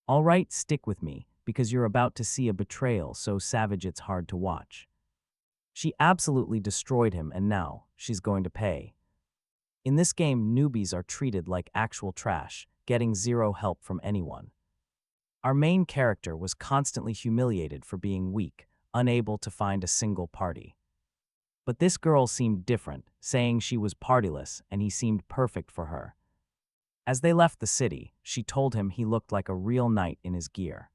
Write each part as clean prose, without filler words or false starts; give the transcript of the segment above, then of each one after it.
All right, stick with me, because you're about to see a betrayal so savage it's hard to watch. She absolutely destroyed him and now she's going to pay. In this game, newbies are treated like actual trash, getting zero help from anyone. Our main character was constantly humiliated for being weak, unable to find a single party. But this girl seemed different, saying she was partyless and he seemed perfect for her. As they left the city, she told him he looked like a real knight in his gear.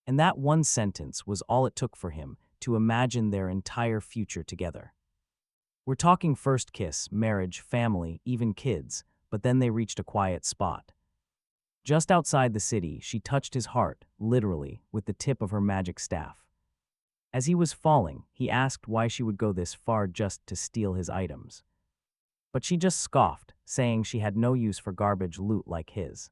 And that one sentence was all it took for him to imagine their entire future together. We're talking first kiss, marriage, family, even kids, but then they reached a quiet spot. Just outside the city, she touched his heart, literally, with the tip of her magic staff. As he was falling, he asked why she would go this far just to steal his items. But she just scoffed, saying she had no use for garbage loot like his.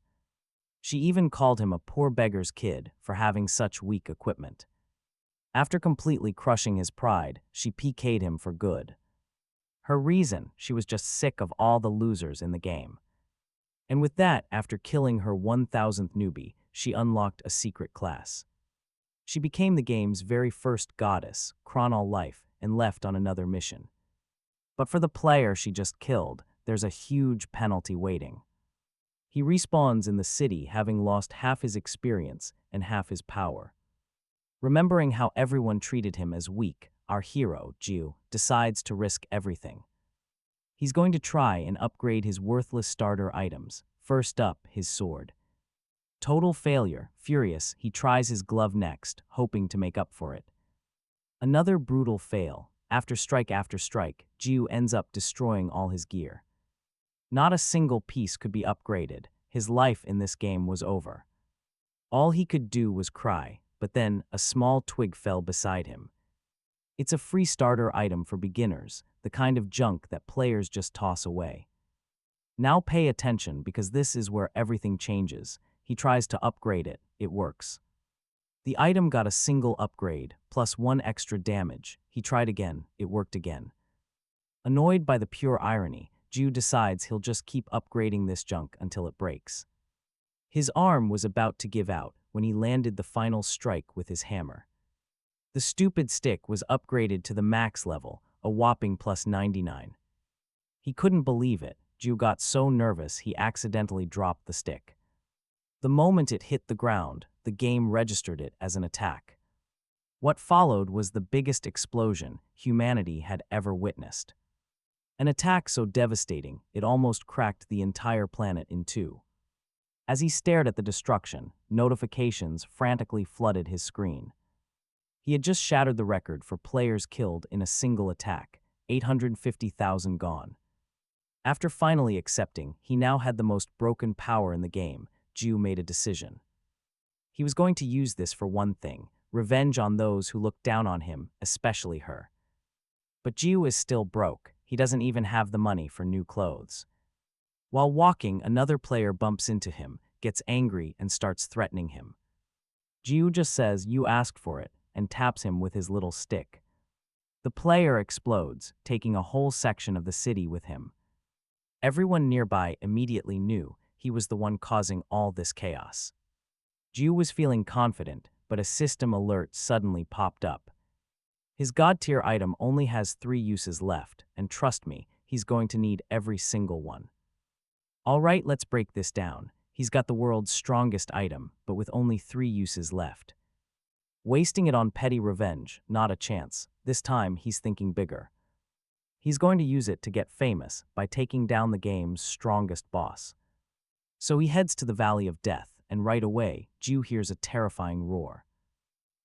She even called him a poor beggar's kid for having such weak equipment. After completely crushing his pride, she PK'd him for good. Her reason, she was just sick of all the losers in the game. And with that, after killing her 1000th newbie, she unlocked a secret class. She became the game's very first goddess, Chronolife, and left on another mission. But for the player she just killed, there's a huge penalty waiting. He respawns in the city having lost half his experience and half his power. Remembering how everyone treated him as weak, our hero, Jiu, decides to risk everything. He's going to try and upgrade his worthless starter items. First up, his sword. Total failure. Furious, he tries his glove next, hoping to make up for it. Another brutal fail. After strike, Jiu ends up destroying all his gear. Not a single piece could be upgraded. His life in this game was over. All he could do was cry, but then a small twig fell beside him. It's a free starter item for beginners, the kind of junk that players just toss away. Now pay attention because this is where everything changes. He tries to upgrade it, it works. The item got a single upgrade, plus 1 extra damage. He tried again, it worked again. Annoyed by the pure irony, Jiu decides he'll just keep upgrading this junk until it breaks. His arm was about to give out when he landed the final strike with his hammer. The stupid stick was upgraded to the max level, a whopping plus 99. He couldn't believe it. Jiu got so nervous he accidentally dropped the stick. The moment it hit the ground, the game registered it as an attack. What followed was the biggest explosion humanity had ever witnessed. An attack so devastating, it almost cracked the entire planet in two. As he stared at the destruction, notifications frantically flooded his screen. He had just shattered the record for players killed in a single attack, 850,000 gone. After finally accepting he now had the most broken power in the game, Jiu made a decision. He was going to use this for one thing, revenge on those who looked down on him, especially her. But Jiu is still broke. He doesn't even have the money for new clothes. While walking, another player bumps into him, gets angry, and starts threatening him. Jiu just says, "You asked for it," and taps him with his little stick. The player explodes, taking a whole section of the city with him. Everyone nearby immediately knew he was the one causing all this chaos. Jiu was feeling confident, but a system alert suddenly popped up. His god-tier item only has 3 uses left, and trust me, he's going to need every single one. Alright, let's break this down. He's got the world's strongest item, but with only 3 uses left. Wasting it on petty revenge, not a chance. This time, he's thinking bigger. He's going to use it to get famous by taking down the game's strongest boss. So he heads to the Valley of Death, and right away, Jiu hears a terrifying roar.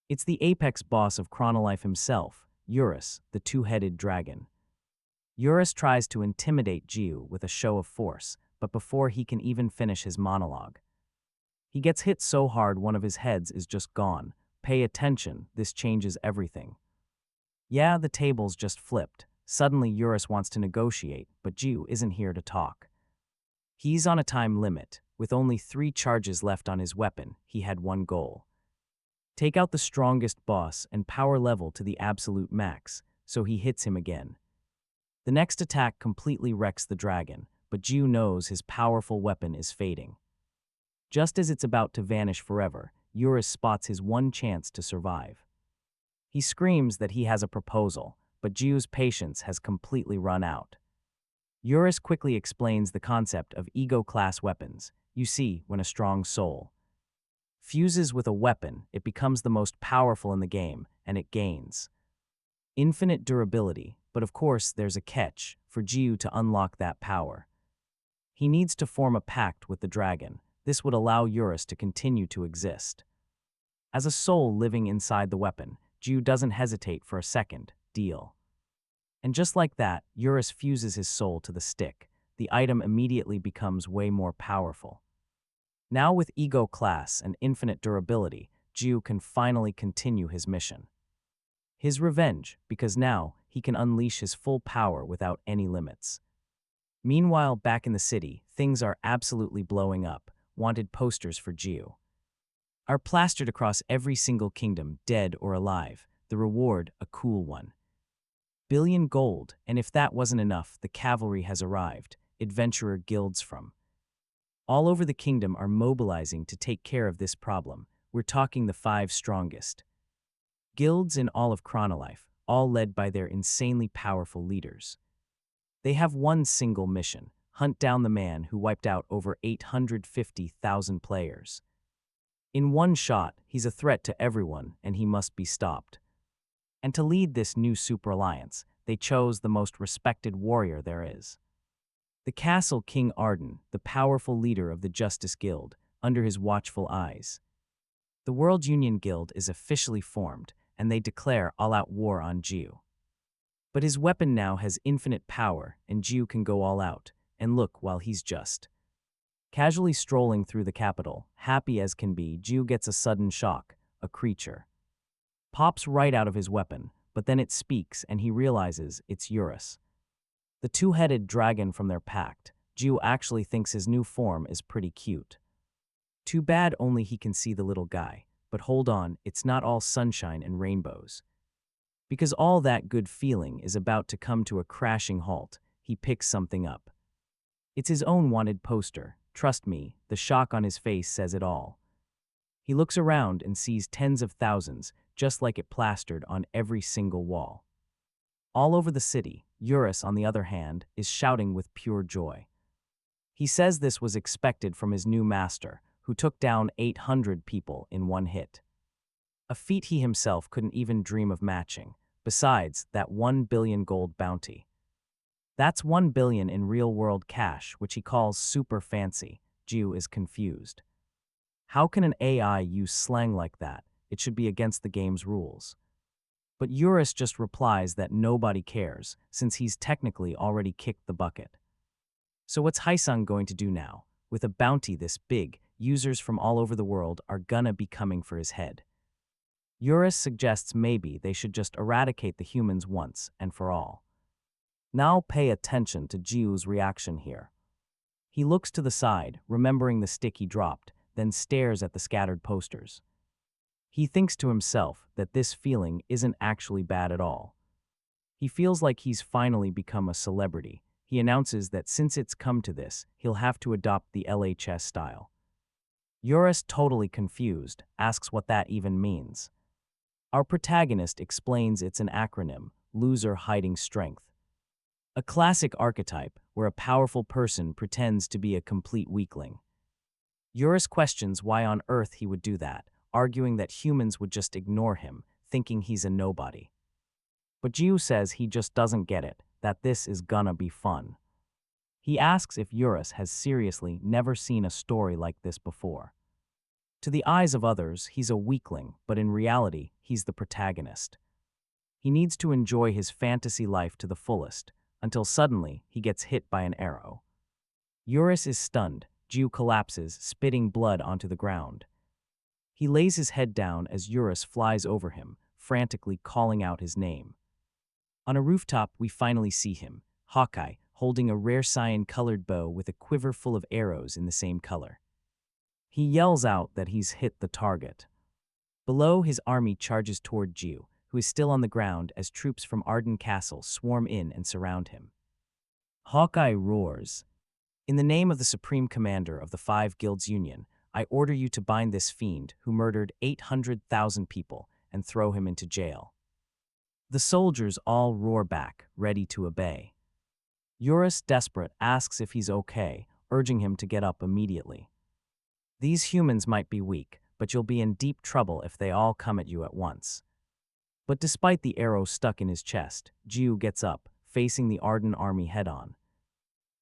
It's the apex boss of Chronolife himself, Eurus, the two-headed dragon. Eurus tries to intimidate Jiu with a show of force, but before he can even finish his monologue, he gets hit so hard one of his heads is just gone. Pay attention, this changes everything. Yeah, the tables just flipped. Suddenly Eurus wants to negotiate, but Jiu isn't here to talk. He's on a time limit. With only 3 charges left on his weapon, he had one goal. Take out the strongest boss and power level to the absolute max, so he hits him again. The next attack completely wrecks the dragon, but Jiu knows his powerful weapon is fading. Just as it's about to vanish forever, Eurus spots his one chance to survive. He screams that he has a proposal, but Jiu's patience has completely run out. Eurus quickly explains the concept of ego-class weapons. You see, when a strong soul fuses with a weapon, it becomes the most powerful in the game, and it gains infinite durability. But of course, there's a catch for Jiu to unlock that power. He needs to form a pact with the dragon. This would allow Eurus to continue to exist. As a soul living inside the weapon, Jiu doesn't hesitate for a second. Deal. And just like that, Eurus fuses his soul to the stick. The item immediately becomes way more powerful. Now with ego class and infinite durability, Jiu can finally continue his mission. His revenge, because now he can unleash his full power without any limits. Meanwhile, back in the city, things are absolutely blowing up. Wanted posters for Jiu are plastered across every single kingdom, dead or alive. The reward, a cool one. Billion gold, and if that wasn't enough, the cavalry has arrived. Adventurer guilds from all over the kingdom are mobilizing to take care of this problem. We're talking the 5 strongest guilds in all of Chronolife, all led by their insanely powerful leaders. They have one single mission: hunt down the man who wiped out over 850,000 players. In one shot, he's a threat to everyone, and he must be stopped. And to lead this new super alliance, they chose the most respected warrior there is. The Castle King Arden, the powerful leader of the Justice Guild, under his watchful eyes. The World Union Guild is officially formed, and they declare all-out war on Jiu. But his weapon now has infinite power, and Jiu can go all out. And look, while he's just casually strolling through the capital, happy as can be, Jiu gets a sudden shock. A creature pops right out of his weapon, but then it speaks and he realizes it's Eurus, the two-headed dragon from their pact. Jiu actually thinks his new form is pretty cute. Too bad only he can see the little guy. But hold on, it's not all sunshine and rainbows. Because all that good feeling is about to come to a crashing halt. He picks something up. It's his own wanted poster. Trust me, the shock on his face says it all. He looks around and sees tens of thousands, just like it plastered on every single wall. All over the city, Eurus, on the other hand, is shouting with pure joy. He says this was expected from his new master, who took down 800 people in one hit. A feat he himself couldn't even dream of matching, besides that 1 billion gold bounty. That's 1 billion in real-world cash, which he calls super fancy. Jiu is confused. How can an AI use slang like that? It should be against the game's rules. But Eurus just replies that nobody cares, since he's technically already kicked the bucket. So what's Haisung going to do now? With a bounty this big, users from all over the world are gonna be coming for his head. Eurus suggests maybe they should just eradicate the humans once and for all. Now pay attention to Jiu's reaction here. He looks to the side, remembering the stick he dropped, then stares at the scattered posters. He thinks to himself that this feeling isn't actually bad at all. He feels like he's finally become a celebrity. He announces that since it's come to this, he'll have to adopt the LHS style. Eurus, totally confused, asks what that even means. Our protagonist explains it's an acronym: loser hiding strength. A classic archetype where a powerful person pretends to be a complete weakling. Eurus questions why on earth he would do that, arguing that humans would just ignore him, thinking he's a nobody. But Jiu says he just doesn't get it, that this is gonna be fun. He asks if Eurus has seriously never seen a story like this before. To the eyes of others, he's a weakling, but in reality, he's the protagonist. He needs to enjoy his fantasy life to the fullest, until suddenly he gets hit by an arrow. Eurus is stunned. Jiu collapses, spitting blood onto the ground. He lays his head down as Eurus flies over him, frantically calling out his name. On a rooftop, we finally see him, Hawkeye, holding a rare cyan-colored bow with a quiver full of arrows in the same color. He yells out that he's hit the target. Below, his army charges toward Jiu, who is still on the ground as troops from Arden Castle swarm in and surround him. Hawkeye roars, "In the name of the Supreme Commander of the 5 Guilds Union, I order you to bind this fiend who murdered 800,000 people and throw him into jail." The soldiers all roar back, ready to obey. Eurus, desperate, asks if he's okay, urging him to get up immediately. "These humans might be weak, but you'll be in deep trouble if they all come at you at once." But despite the arrow stuck in his chest, Jiu gets up, facing the Arden army head-on.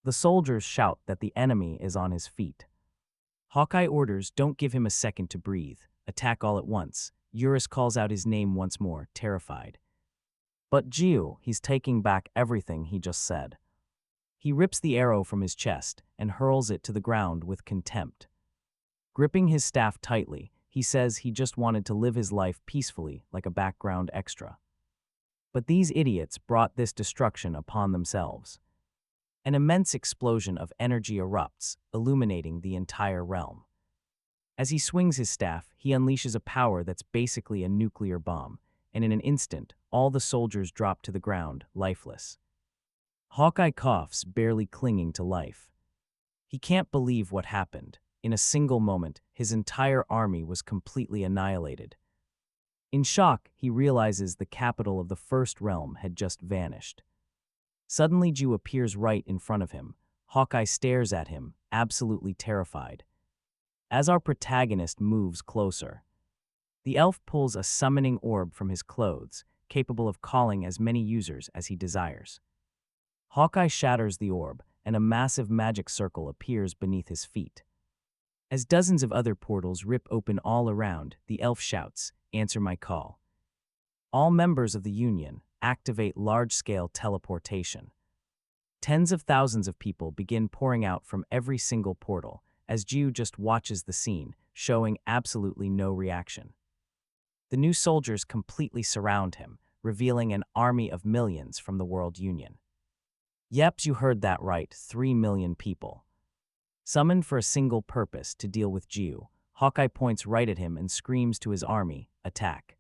The soldiers shout that the enemy is on his feet. Hawkeye orders, "Don't give him a second to breathe. Attack all at once." Eurus calls out his name once more, terrified. But Jiu, he's taking back everything he just said. He rips the arrow from his chest and hurls it to the ground with contempt. Gripping his staff tightly, he says he just wanted to live his life peacefully like a background extra. But these idiots brought this destruction upon themselves. An immense explosion of energy erupts, illuminating the entire realm. As he swings his staff, he unleashes a power that's basically a nuclear bomb, and in an instant, all the soldiers drop to the ground, lifeless. Hawkeye coughs, barely clinging to life. He can't believe what happened. In a single moment, his entire army was completely annihilated. In shock, he realizes the capital of the First Realm had just vanished. Suddenly, Jiu appears right in front of him. Hawkeye stares at him, absolutely terrified. As our protagonist moves closer, the elf pulls a summoning orb from his clothes, capable of calling as many users as he desires. Hawkeye shatters the orb, and a massive magic circle appears beneath his feet. As dozens of other portals rip open all around, the elf shouts, "Answer my call." All members of the Union activate large-scale teleportation. Tens of thousands of people begin pouring out from every single portal, as Jiu just watches the scene, showing absolutely no reaction. The new soldiers completely surround him, revealing an army of millions from the World Union. Yep, you heard that right, 3 million people. Summoned for a single purpose, to deal with Jiu, Hawkeye points right at him and screams to his army, "Attack."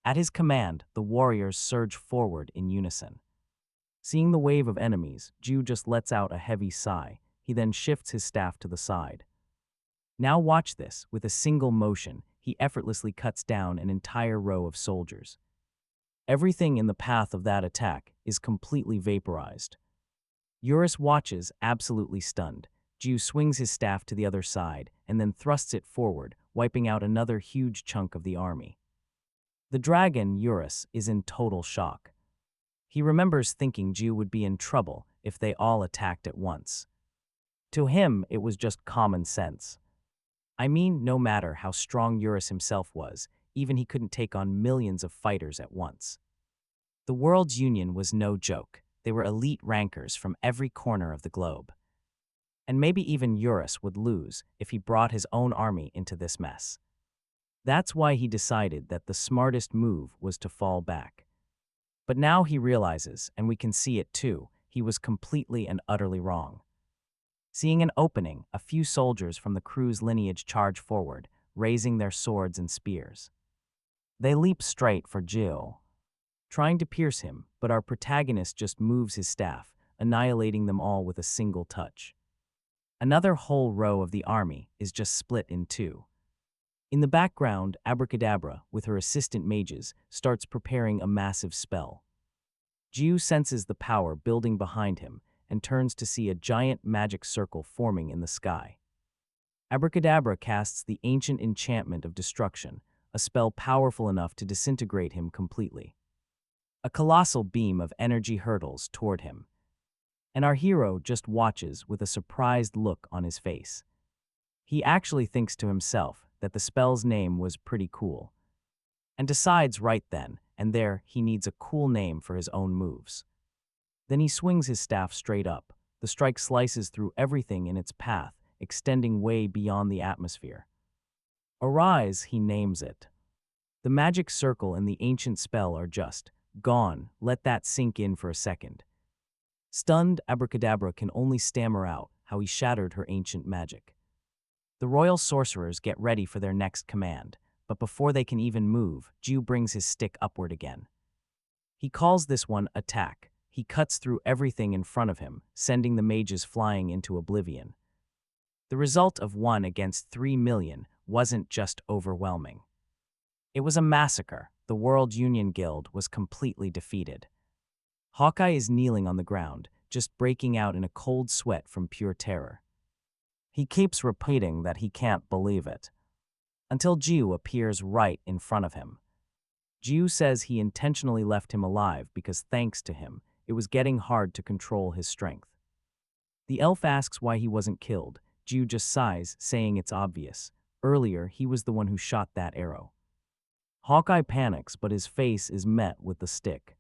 At his command, the warriors surge forward in unison. Seeing the wave of enemies, Jiu just lets out a heavy sigh. He then shifts his staff to the side. Now watch this. With a single motion, he effortlessly cuts down an entire row of soldiers. Everything in the path of that attack is completely vaporized. Eurus watches, absolutely stunned. Jiu swings his staff to the other side and then thrusts it forward, wiping out another huge chunk of the army. The dragon, Eurus, is in total shock. He remembers thinking Jiu would be in trouble if they all attacked at once. To him, it was just common sense. I mean, no matter how strong Eurus himself was, even he couldn't take on millions of fighters at once. The World's Union was no joke. They were elite rankers from every corner of the globe. And maybe even Eurus would lose if he brought his own army into this mess. That's why he decided that the smartest move was to fall back. But now he realizes, and we can see it too, he was completely and utterly wrong. Seeing an opening, a few soldiers from the crew's lineage charge forward, raising their swords and spears. They leap straight for Jiu, trying to pierce him, but our protagonist just moves his staff, annihilating them all with a single touch. Another whole row of the army is just split in two. In the background, Abracadabra, with her assistant mages, starts preparing a massive spell. Jiu senses the power building behind him and turns to see a giant magic circle forming in the sky. Abracadabra casts the ancient enchantment of destruction, a spell powerful enough to disintegrate him completely. A colossal beam of energy hurtles toward him, and our hero just watches with a surprised look on his face. He actually thinks to himself that the spell's name was pretty cool, and decides right then and there he needs a cool name for his own moves. Then he swings his staff straight up. The strike slices through everything in its path, extending way beyond the atmosphere. Arise, he names it. The magic circle and the ancient spell are just gone. Let that sink in for a second. Stunned, Abracadabra can only stammer out how he shattered her ancient magic. The royal sorcerers get ready for their next command, but before they can even move, Jiu brings his stick upward again. He calls this one attack. He cuts through everything in front of him, sending the mages flying into oblivion. The result of 1 against 3 million wasn't just overwhelming. It was a massacre. The World Union Guild was completely defeated. Hawkeye is kneeling on the ground, just breaking out in a cold sweat from pure terror. He keeps repeating that he can't believe it, until Jiu appears right in front of him. Jiu says he intentionally left him alive because thanks to him, it was getting hard to control his strength. The elf asks why he wasn't killed. Jiu just sighs, saying it's obvious. Earlier, he was the one who shot that arrow. Hawkeye panics, but his face is met with the stick.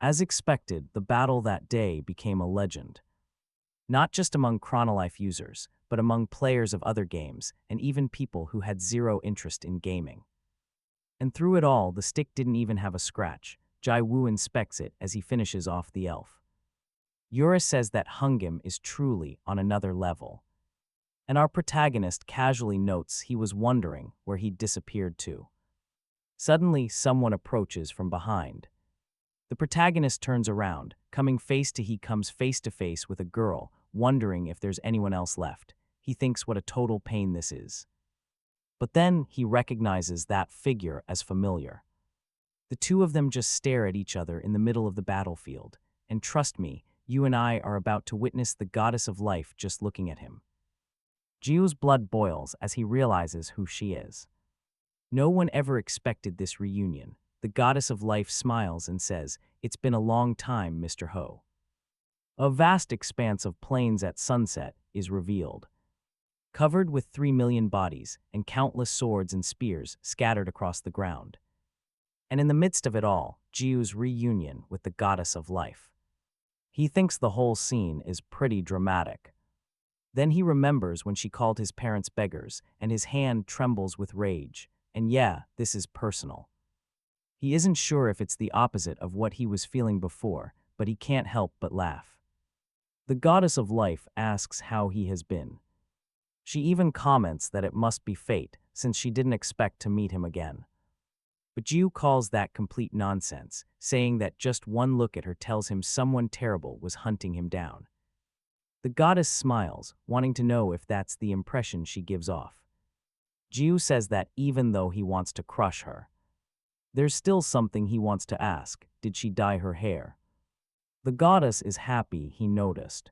As expected, the battle that day became a legend. Not just among Chronolife users, but among players of other games, and even people who had zero interest in gaming. And through it all, the stick didn't even have a scratch. Jai Wu inspects it as he finishes off the elf. Yura says that Hungim is truly on another level. And our protagonist casually notes he was wondering where he'd disappeared to. Suddenly, someone approaches from behind. The protagonist turns around, comes face to face with a girl, wondering if there's anyone else left. He thinks what a total pain this is. But then he recognizes that figure as familiar. The two of them just stare at each other in the middle of the battlefield, and trust me, you and I are about to witness the goddess of life just looking at him. Jiu's blood boils as he realizes who she is. No one ever expected this reunion. The goddess of life smiles and says, "It's been a long time, Mr. Ho." A vast expanse of plains at sunset is revealed, covered with 3 million bodies and countless swords and spears scattered across the ground. And in the midst of it all, Jiu's reunion with the goddess of life. He thinks the whole scene is pretty dramatic. Then he remembers when she called his parents beggars, and his hand trembles with rage. And yeah, this is personal. He isn't sure if it's the opposite of what he was feeling before, but he can't help but laugh. The goddess of life asks how he has been. She even comments that it must be fate, since she didn't expect to meet him again. But Jiu calls that complete nonsense, saying that just one look at her tells him someone terrible was hunting him down. The goddess smiles, wanting to know if that's the impression she gives off. Jiu says that even though he wants to crush her, there's still something he wants to ask. Did she dye her hair? The goddess is happy he noticed,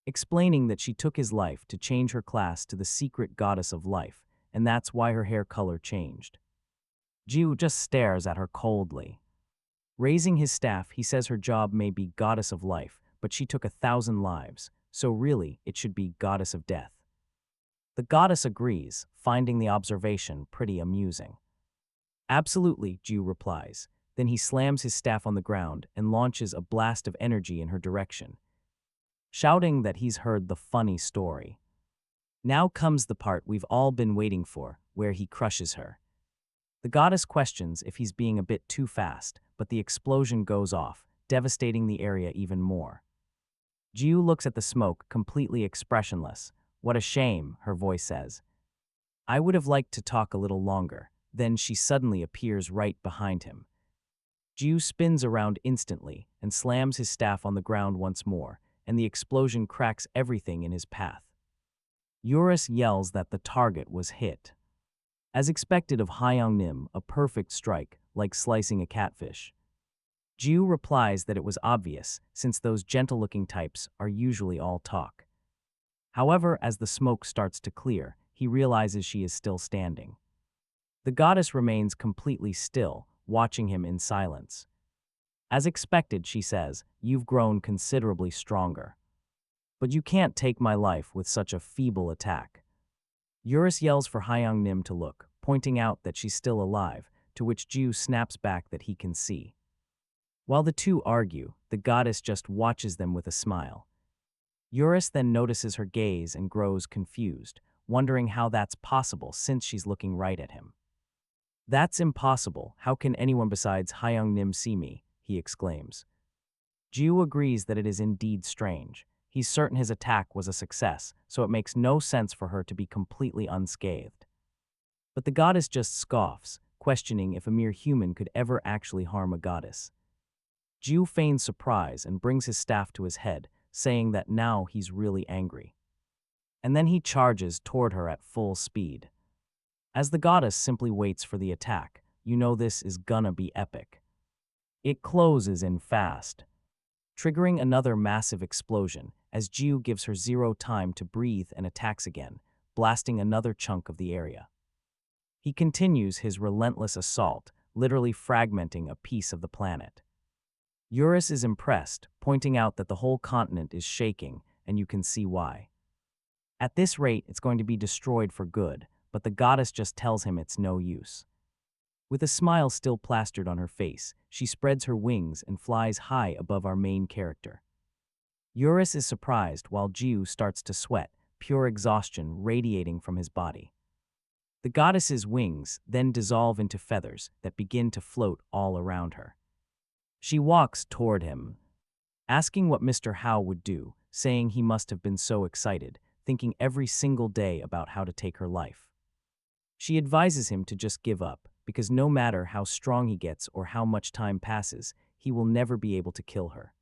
explaining that she took his life to change her class to the secret goddess of life, and that's why her hair color changed. Jiu just stares at her coldly. Raising his staff, he says her job may be goddess of life, but she took 1,000 lives, so really it should be goddess of death. The goddess agrees, finding the observation pretty amusing. Absolutely, Jiu replies. Then he slams his staff on the ground and launches a blast of energy in her direction, shouting that he's heard the funny story. Now comes the part we've all been waiting for, where he crushes her. The goddess questions if he's being a bit too fast, but the explosion goes off, devastating the area even more. Jiu looks at the smoke, completely expressionless. "What a shame," her voice says. "I would have liked to talk a little longer." Then she suddenly appears right behind him. Jiu spins around instantly and slams his staff on the ground once more, and the explosion cracks everything in his path. Eurus yells that the target was hit. As expected of Hyung Nim, a perfect strike, like slicing a catfish. Jiu replies that it was obvious, since those gentle-looking types are usually all talk. However, as the smoke starts to clear, he realizes she is still standing. The goddess remains completely still, watching him in silence. As expected, she says, "You've grown considerably stronger. But you can't take my life with such a feeble attack." Eurus yells for Hyung Nim to look, pointing out that she's still alive, to which Jiu snaps back that he can see. While the two argue, the goddess just watches them with a smile. Eurus then notices her gaze and grows confused, wondering how that's possible since she's looking right at him. "That's impossible. How can anyone besides Hyung Nim see me?" he exclaims. Jiu agrees that it is indeed strange. He's certain his attack was a success, so it makes no sense for her to be completely unscathed. But the goddess just scoffs, questioning if a mere human could ever actually harm a goddess. Jiu feigns surprise and brings his staff to his head, saying that now he's really angry. and then he charges toward her at full speed. As the goddess simply waits for the attack, you know this is gonna be epic. It closes in fast, triggering another massive explosion as Jiu gives her zero time to breathe and attacks again, blasting another chunk of the area. He continues his relentless assault, literally fragmenting a piece of the planet. Eurus is impressed, pointing out that the whole continent is shaking, and you can see why. At this rate, it's going to be destroyed for good, but the goddess just tells him it's no use. With a smile still plastered on her face, she spreads her wings and flies high above our main character. Eurus is surprised while Jiu starts to sweat, pure exhaustion radiating from his body. The goddess's wings then dissolve into feathers that begin to float all around her. She walks toward him, asking what Mr. Howe would do, saying he must have been so excited, thinking every single day about how to take her life. She advises him to just give up, because no matter how strong he gets or how much time passes, he will never be able to kill her.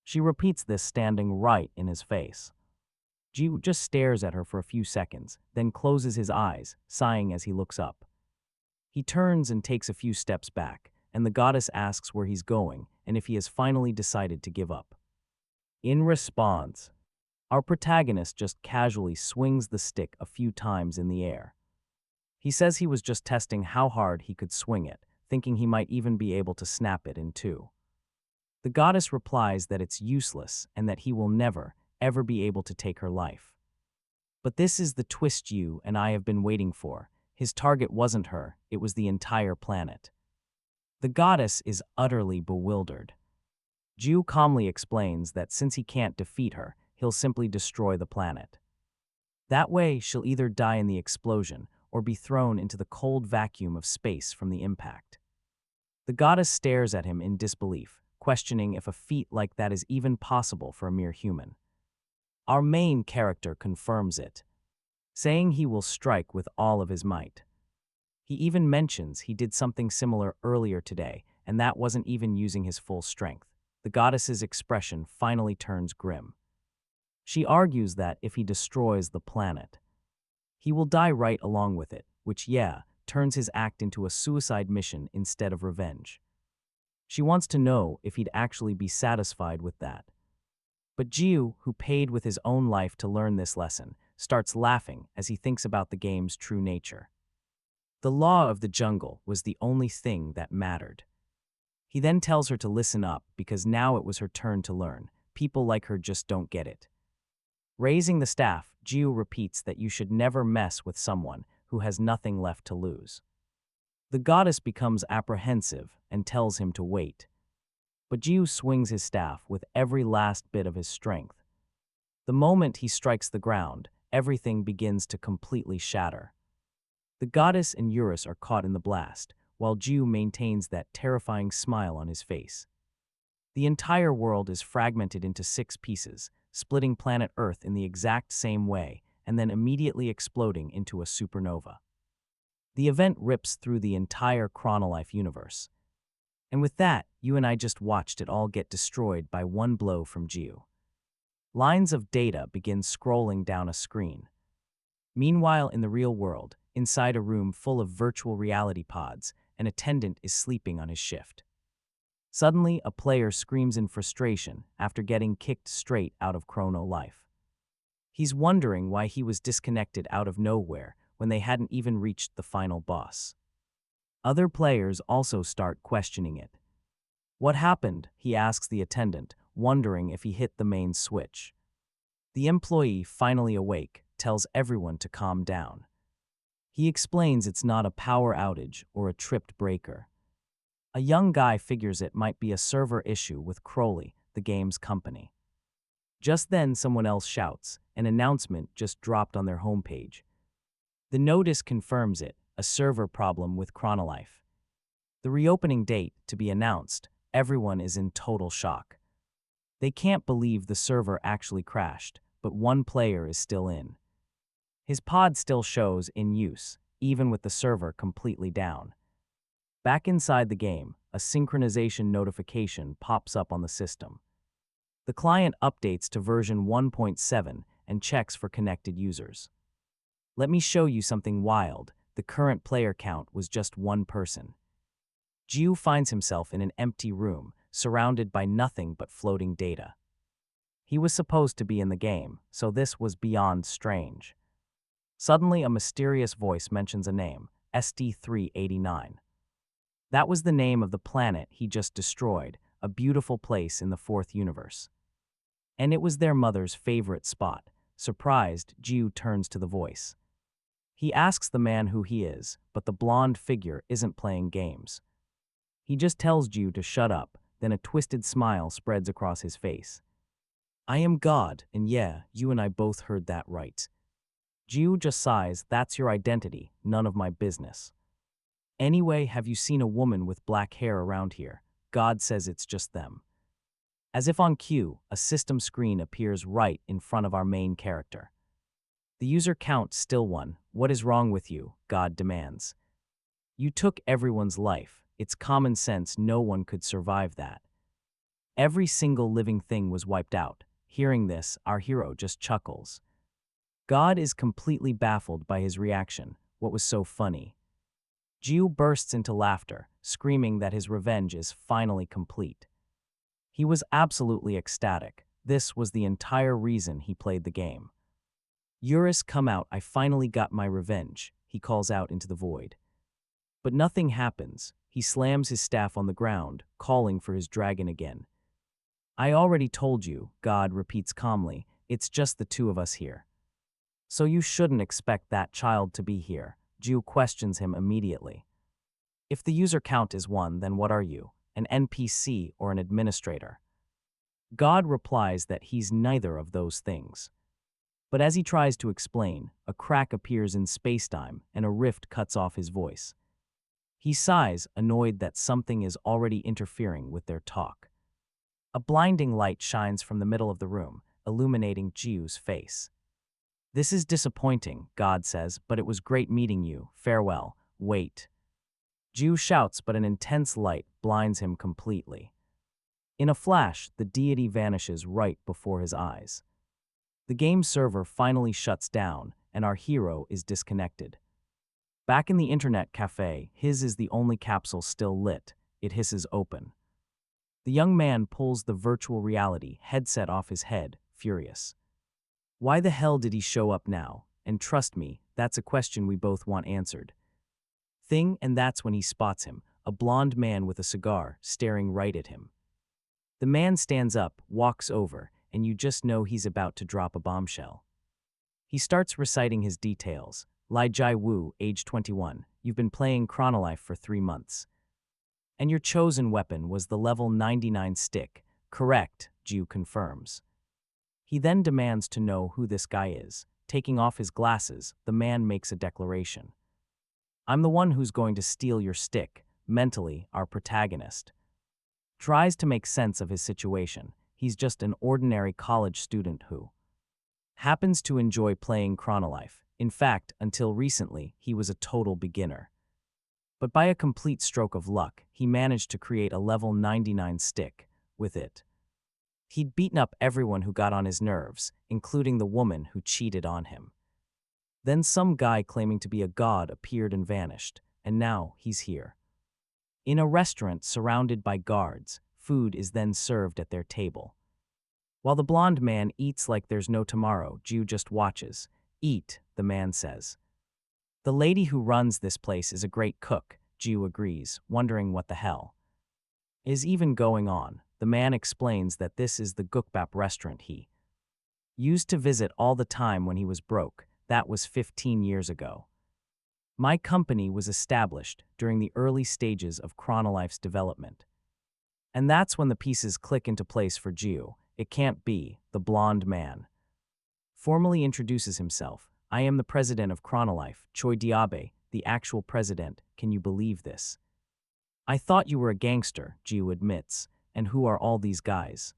She repeats this standing right in his face. Jiu just stares at her for a few seconds, then closes his eyes, sighing as he looks up. He turns and takes a few steps back, and the goddess asks where he's going and if he has finally decided to give up. In response, our protagonist just casually swings the stick a few times in the air. He says he was just testing how hard he could swing it, thinking he might even be able to snap it in two. The goddess replies that it's useless and that he will never, ever be able to take her life. But this is the twist you and I have been waiting for. His target wasn't her, it was the entire planet. The goddess is utterly bewildered. Jiu calmly explains that since he can't defeat her, he'll simply destroy the planet. That way, she'll either die in the explosion or be thrown into the cold vacuum of space from the impact. The goddess stares at him in disbelief, questioning if a feat like that is even possible for a mere human. Our main character confirms it, saying he will strike with all of his might. He even mentions he did something similar earlier today, and that wasn't even using his full strength. The goddess's expression finally turns grim. She argues that if he destroys the planet, he will die right along with it, which, turns his act into a suicide mission instead of revenge. She wants to know if he'd actually be satisfied with that. But Jiu, who paid with his own life to learn this lesson, starts laughing as he thinks about the game's true nature. The law of the jungle was the only thing that mattered. He then tells her to listen up because now it was her turn to learn. People like her just don't get it. Raising the staff, Jiu repeats that you should never mess with someone who has nothing left to lose. The goddess becomes apprehensive and tells him to wait. But Jiu swings his staff with every last bit of his strength. The moment he strikes the ground, everything begins to completely shatter. The goddess and Eurus are caught in the blast, while Jiu maintains that terrifying smile on his face. The entire world is fragmented into 6 pieces, splitting planet Earth in the exact same way, and then immediately exploding into a supernova. The event rips through the entire Chronolife universe. And with that, you and I just watched it all get destroyed by one blow from Jiu. Lines of data begin scrolling down a screen. Meanwhile, in the real world, inside a room full of virtual reality pods, an attendant is sleeping on his shift. Suddenly, a player screams in frustration after getting kicked straight out of Chronolife. He's wondering why he was disconnected out of nowhere when they hadn't even reached the final boss. Other players also start questioning it. What happened? He asks the attendant, wondering if he hit the main switch. The employee, finally awake, tells everyone to calm down. He explains it's not a power outage or a tripped breaker. A young guy figures it might be a server issue with Crowley, the game's company. Just then, someone else shouts, an announcement just dropped on their homepage. The notice confirms it, a server problem with Chronolife. The reopening date to be announced, everyone is in total shock. They can't believe the server actually crashed, but one player is still in. His pod still shows in use, even with the server completely down. Back inside the game, a synchronization notification pops up on the system. The client updates to version 1.7, and checks for connected users. Let me show you something wild. The current player count was just one person. Jiu finds himself in an empty room, surrounded by nothing but floating data. He was supposed to be in the game, so this was beyond strange. Suddenly, a mysterious voice mentions a name, SD389. That was the name of the planet he just destroyed, a beautiful place in the fourth universe. And it was their mother's favorite spot. Surprised, Jiu turns to the voice. He asks the man who he is, but the blonde figure isn't playing games. He just tells Jiu to shut up, then a twisted smile spreads across his face. I am God, and yeah, you and I both heard that right. Jiu just sighs, that's your identity, none of my business. Anyway, have you seen a woman with black hair around here? God says it's just them. As if on cue, a system screen appears right in front of our main character. The user count still 1. What is wrong with you? God demands. You took everyone's life. It's common sense no one could survive that. Every single living thing was wiped out. Hearing this, our hero just chuckles. God is completely baffled by his reaction. What was so funny? Jiu bursts into laughter, screaming that his revenge is finally complete. He was absolutely ecstatic. This was the entire reason he played the game. Eurus, come out, I finally got my revenge, he calls out into the void. But nothing happens. He slams his staff on the ground, calling for his dragon again. I already told you, God repeats calmly, it's just the two of us here. So you shouldn't expect that child to be here. Jiu questions him immediately. If the user count is 1, then what are you, an NPC or an administrator? God replies that he's neither of those things. But as he tries to explain, a crack appears in spacetime and a rift cuts off his voice. He sighs, annoyed that something is already interfering with their talk. A blinding light shines from the middle of the room, illuminating Jiu's face. This is disappointing, God says, but it was great meeting you. Farewell. Wait. Jiu shouts, but an intense light blinds him completely. In a flash, the deity vanishes right before his eyes. The game server finally shuts down, and our hero is disconnected. Back in the internet cafe, his is the only capsule still lit. It hisses open. The young man pulls the virtual reality headset off his head, furious. Why the hell did he show up now? And trust me, that's a question we both want answered. And that's when he spots him, a blonde man with a cigar, staring right at him. The man stands up, walks over, and you just know he's about to drop a bombshell. He starts reciting his details. Li Jai Wu, age 21, you've been playing Chronolife for 3 months. And your chosen weapon was the level 99 stick. Correct, Jiu confirms. He then demands to know who this guy is. Taking off his glasses, the man makes a declaration. I'm the one who's going to steal your stick. Mentally, our protagonist tries to make sense of his situation. He's just an ordinary college student who happens to enjoy playing Chronolife. In fact, until recently, he was a total beginner. But by a complete stroke of luck, he managed to create a level 99 stick. With it, he'd beaten up everyone who got on his nerves, including the woman who cheated on him. Then some guy claiming to be a god appeared and vanished, and now he's here. In a restaurant surrounded by guards, food is then served at their table. While the blonde man eats like there's no tomorrow, Jiu just watches. Eat, the man says. The lady who runs this place is a great cook, Jiu agrees, wondering what the hell is even going on. The man explains that this is the Gukbap restaurant he used to visit all the time when he was broke. That was 15 years ago. My company was established during the early stages of Chronolife's development. And that's when the pieces click into place for Jiu. It can't be, the blonde man formally introduces himself. I am the president of Chronolife, Choi Diabe, the actual president. Can you believe this? I thought you were a gangster, Jiu admits. And who are all these guys?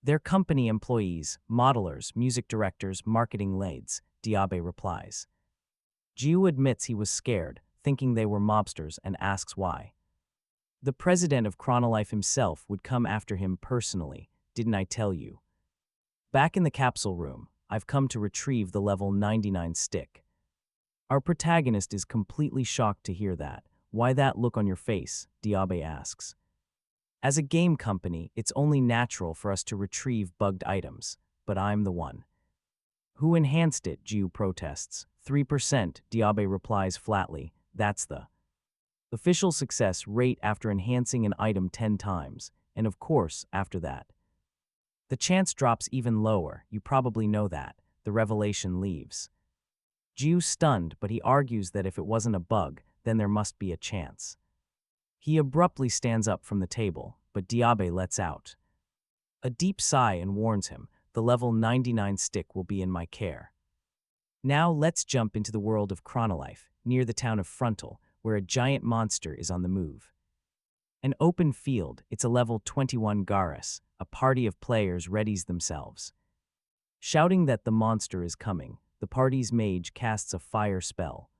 They're company employees, modelers, music directors, marketing leads, Diabe replies. Jiu admits he was scared, thinking they were mobsters, and asks why. The president of Chronolife himself would come after him personally, didn't I tell you? Back in the capsule room, I've come to retrieve the level 99 stick. Our protagonist is completely shocked to hear that. Why that look on your face? Diabe asks. As a game company, it's only natural for us to retrieve bugged items, but I'm the one. Who enhanced it? Jiu protests. 3%, Diabe replies flatly. That's the official success rate after enhancing an item 10 times, and of course, after that. The chance drops even lower, you probably know that. The revelation leaves. Jiu's stunned, but he argues that if it wasn't a bug, then there must be a chance. He abruptly stands up from the table, but Diabe lets out a deep sigh and warns him, the level 99 stick will be in my care. Now let's jump into the world of Chronolife, near the town of Frontal, where a giant monster is on the move. An open field, it's a level 21 Garrus, a party of players readies themselves. Shouting that the monster is coming, the party's mage casts a fire spell.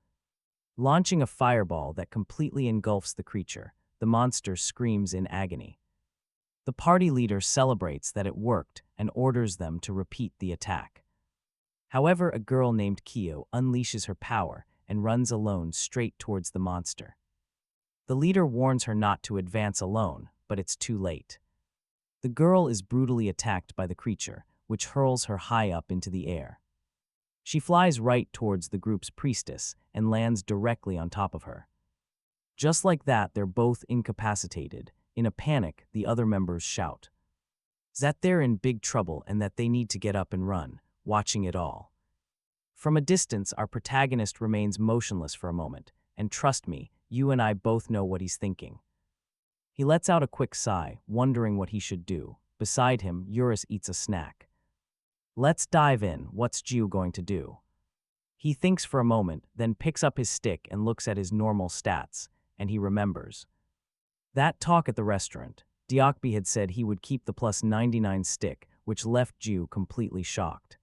Launching a fireball that completely engulfs the creature, the monster screams in agony. The party leader celebrates that it worked and orders them to repeat the attack. However, a girl named Kyo unleashes her power and runs alone straight towards the monster. The leader warns her not to advance alone, but it's too late. The girl is brutally attacked by the creature, which hurls her high up into the air. She flies right towards the group's priestess and lands directly on top of her. Just like that, they're both incapacitated. In a panic, the other members shout that they're in big trouble and that they need to get up and run, watching it all. From a distance, our protagonist remains motionless for a moment, and trust me, you and I both know what he's thinking. He lets out a quick sigh, wondering what he should do. Beside him, Eurus eats a snack. Let's dive in. What's Jiu going to do? He thinks for a moment, then picks up his stick and looks at his normal stats, and he remembers. That talk at the restaurant, Diakbi had said he would keep the plus 99 stick, which left Jiu completely shocked.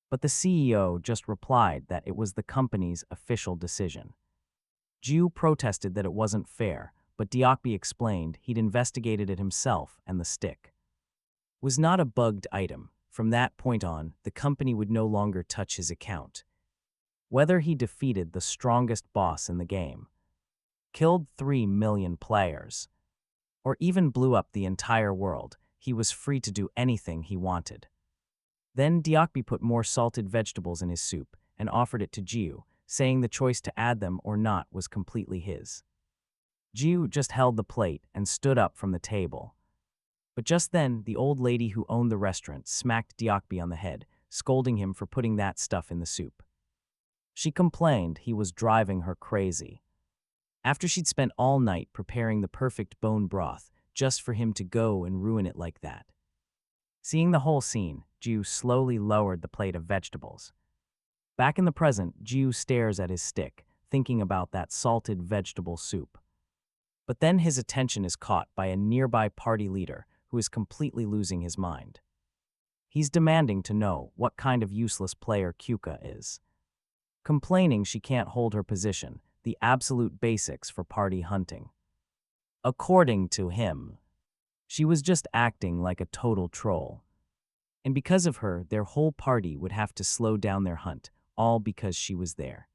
But the CEO just replied that it was the company's official decision. Jiu protested that it wasn't fair, but Diakbi explained he'd investigated it himself and the stick was not a bugged item. From that point on, the company would no longer touch his account. Whether he defeated the strongest boss in the game, killed 3 million players, or even blew up the entire world, he was free to do anything he wanted. Then Diakbi put more salted vegetables in his soup and offered it to Jiu, saying the choice to add them or not was completely his. Jiu just held the plate and stood up from the table. But just then, the old lady who owned the restaurant smacked Diakbi on the head, scolding him for putting that stuff in the soup. She complained he was driving her crazy. After she'd spent all night preparing the perfect bone broth just for him to go and ruin it like that. Seeing the whole scene, Jiu slowly lowered the plate of vegetables. Back in the present, Jiu stares at his stick, thinking about that salted vegetable soup. But then his attention is caught by a nearby party leader who is completely losing his mind. He's demanding to know what kind of useless player Kyuka is. Complaining she can't hold her position, the absolute basics for party hunting. According to him, she was just acting like a total troll. And because of her, their whole party would have to slow down their hunt, all because she was there.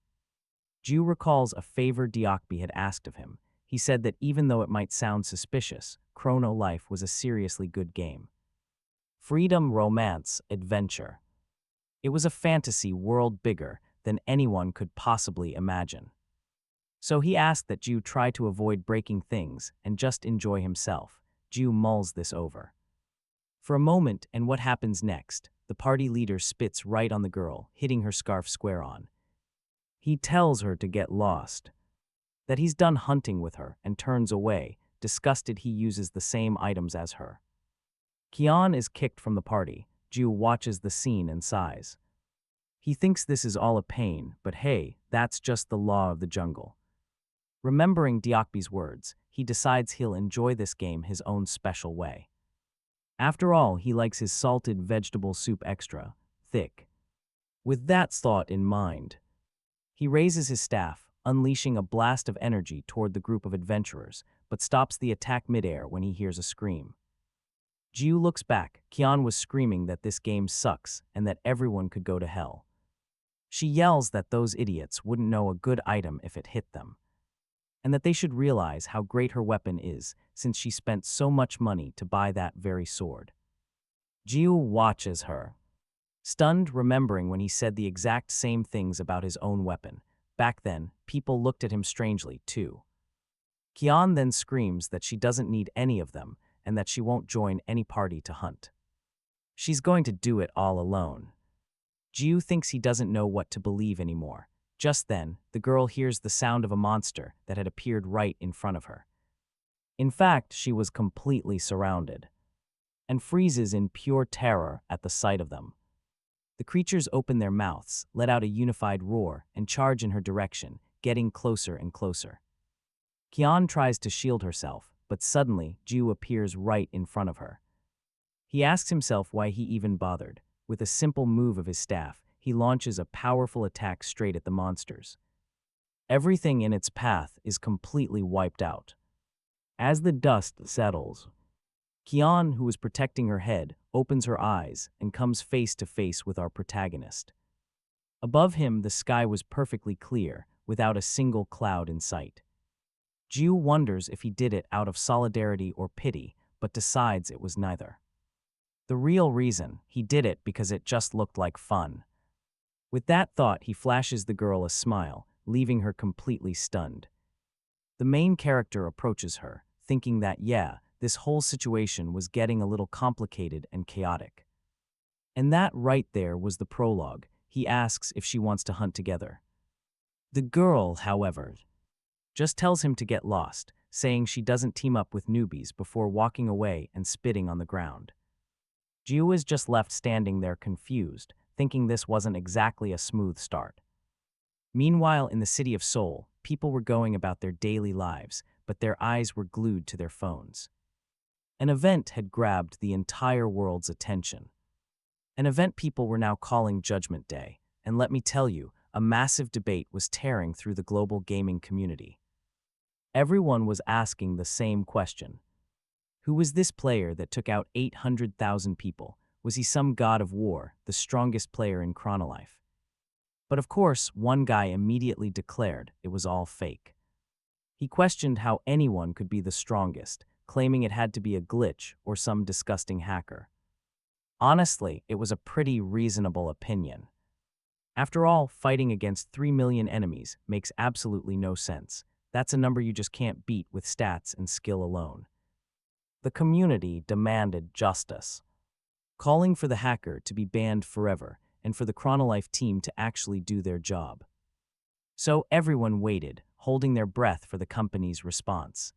Jiu recalls a favor Diakbi had asked of him. He said that even though it might sound suspicious, Chronolife was a seriously good game. Freedom, romance, adventure. It was a fantasy world bigger than anyone could possibly imagine. So he asked that Jiu try to avoid breaking things and just enjoy himself. Jiu mulls this over. For a moment, and what happens next? The party leader spits right on the girl, hitting her scarf square on. He tells her to get lost, that he's done hunting with her, and turns away. Disgusted, he uses the same items as her. Kian is kicked from the party. Jiu watches the scene and sighs. He thinks this is all a pain, but hey, that's just the law of the jungle. Remembering Diakbi's words, he decides he'll enjoy this game his own special way. After all, he likes his salted vegetable soup extra thick. With that thought in mind, he raises his staff, unleashing a blast of energy toward the group of adventurers, but stops the attack midair when he hears a scream. Jiu looks back. Kian was screaming that this game sucks and that everyone could go to hell. She yells that those idiots wouldn't know a good item if it hit them, and that they should realize how great her weapon is since she spent so much money to buy that very sword. Jiu watches her, stunned, remembering when he said the exact same things about his own weapon. Back then, people looked at him strangely, too. Kian then screams that she doesn't need any of them and that she won't join any party to hunt. She's going to do it all alone. Jiu thinks he doesn't know what to believe anymore. Just then, the girl hears the sound of a monster that had appeared right in front of her. In fact, she was completely surrounded, and freezes in pure terror at the sight of them. The creatures open their mouths, let out a unified roar, and charge in her direction, getting closer and closer. Kian tries to shield herself, but suddenly, Jiu appears right in front of her. He asks himself why he even bothered. With a simple move of his staff, he launches a powerful attack straight at the monsters. Everything in its path is completely wiped out. As the dust settles, Kian, who is protecting her head, opens her eyes and comes face to face with our protagonist. Above him, the sky was perfectly clear, without a single cloud in sight. Jiu wonders if he did it out of solidarity or pity, but decides it was neither. The real reason, he did it because it just looked like fun. With that thought, he flashes the girl a smile, leaving her completely stunned. The main character approaches her, thinking that, this whole situation was getting a little complicated and chaotic. And that right there was the prologue. He asks if she wants to hunt together. The girl, however, just tells him to get lost, saying she doesn't team up with newbies before walking away and spitting on the ground. Jiu is just left standing there confused, thinking this wasn't exactly a smooth start. Meanwhile, in the city of Seoul, people were going about their daily lives, but their eyes were glued to their phones. An event had grabbed the entire world's attention. An event people were now calling Judgment Day, and let me tell you, a massive debate was tearing through the global gaming community. Everyone was asking the same question. Who was this player that took out 800,000 people? Was he some god of war, the strongest player in Chronolife? But of course, one guy immediately declared it was all fake. He questioned how anyone could be the strongest, claiming it had to be a glitch or some disgusting hacker. Honestly, it was a pretty reasonable opinion. After all, fighting against 3 million enemies makes absolutely no sense. That's a number you just can't beat with stats and skill alone. The community demanded justice, calling for the hacker to be banned forever and for the Chronolife team to actually do their job. So everyone waited, holding their breath for the company's response.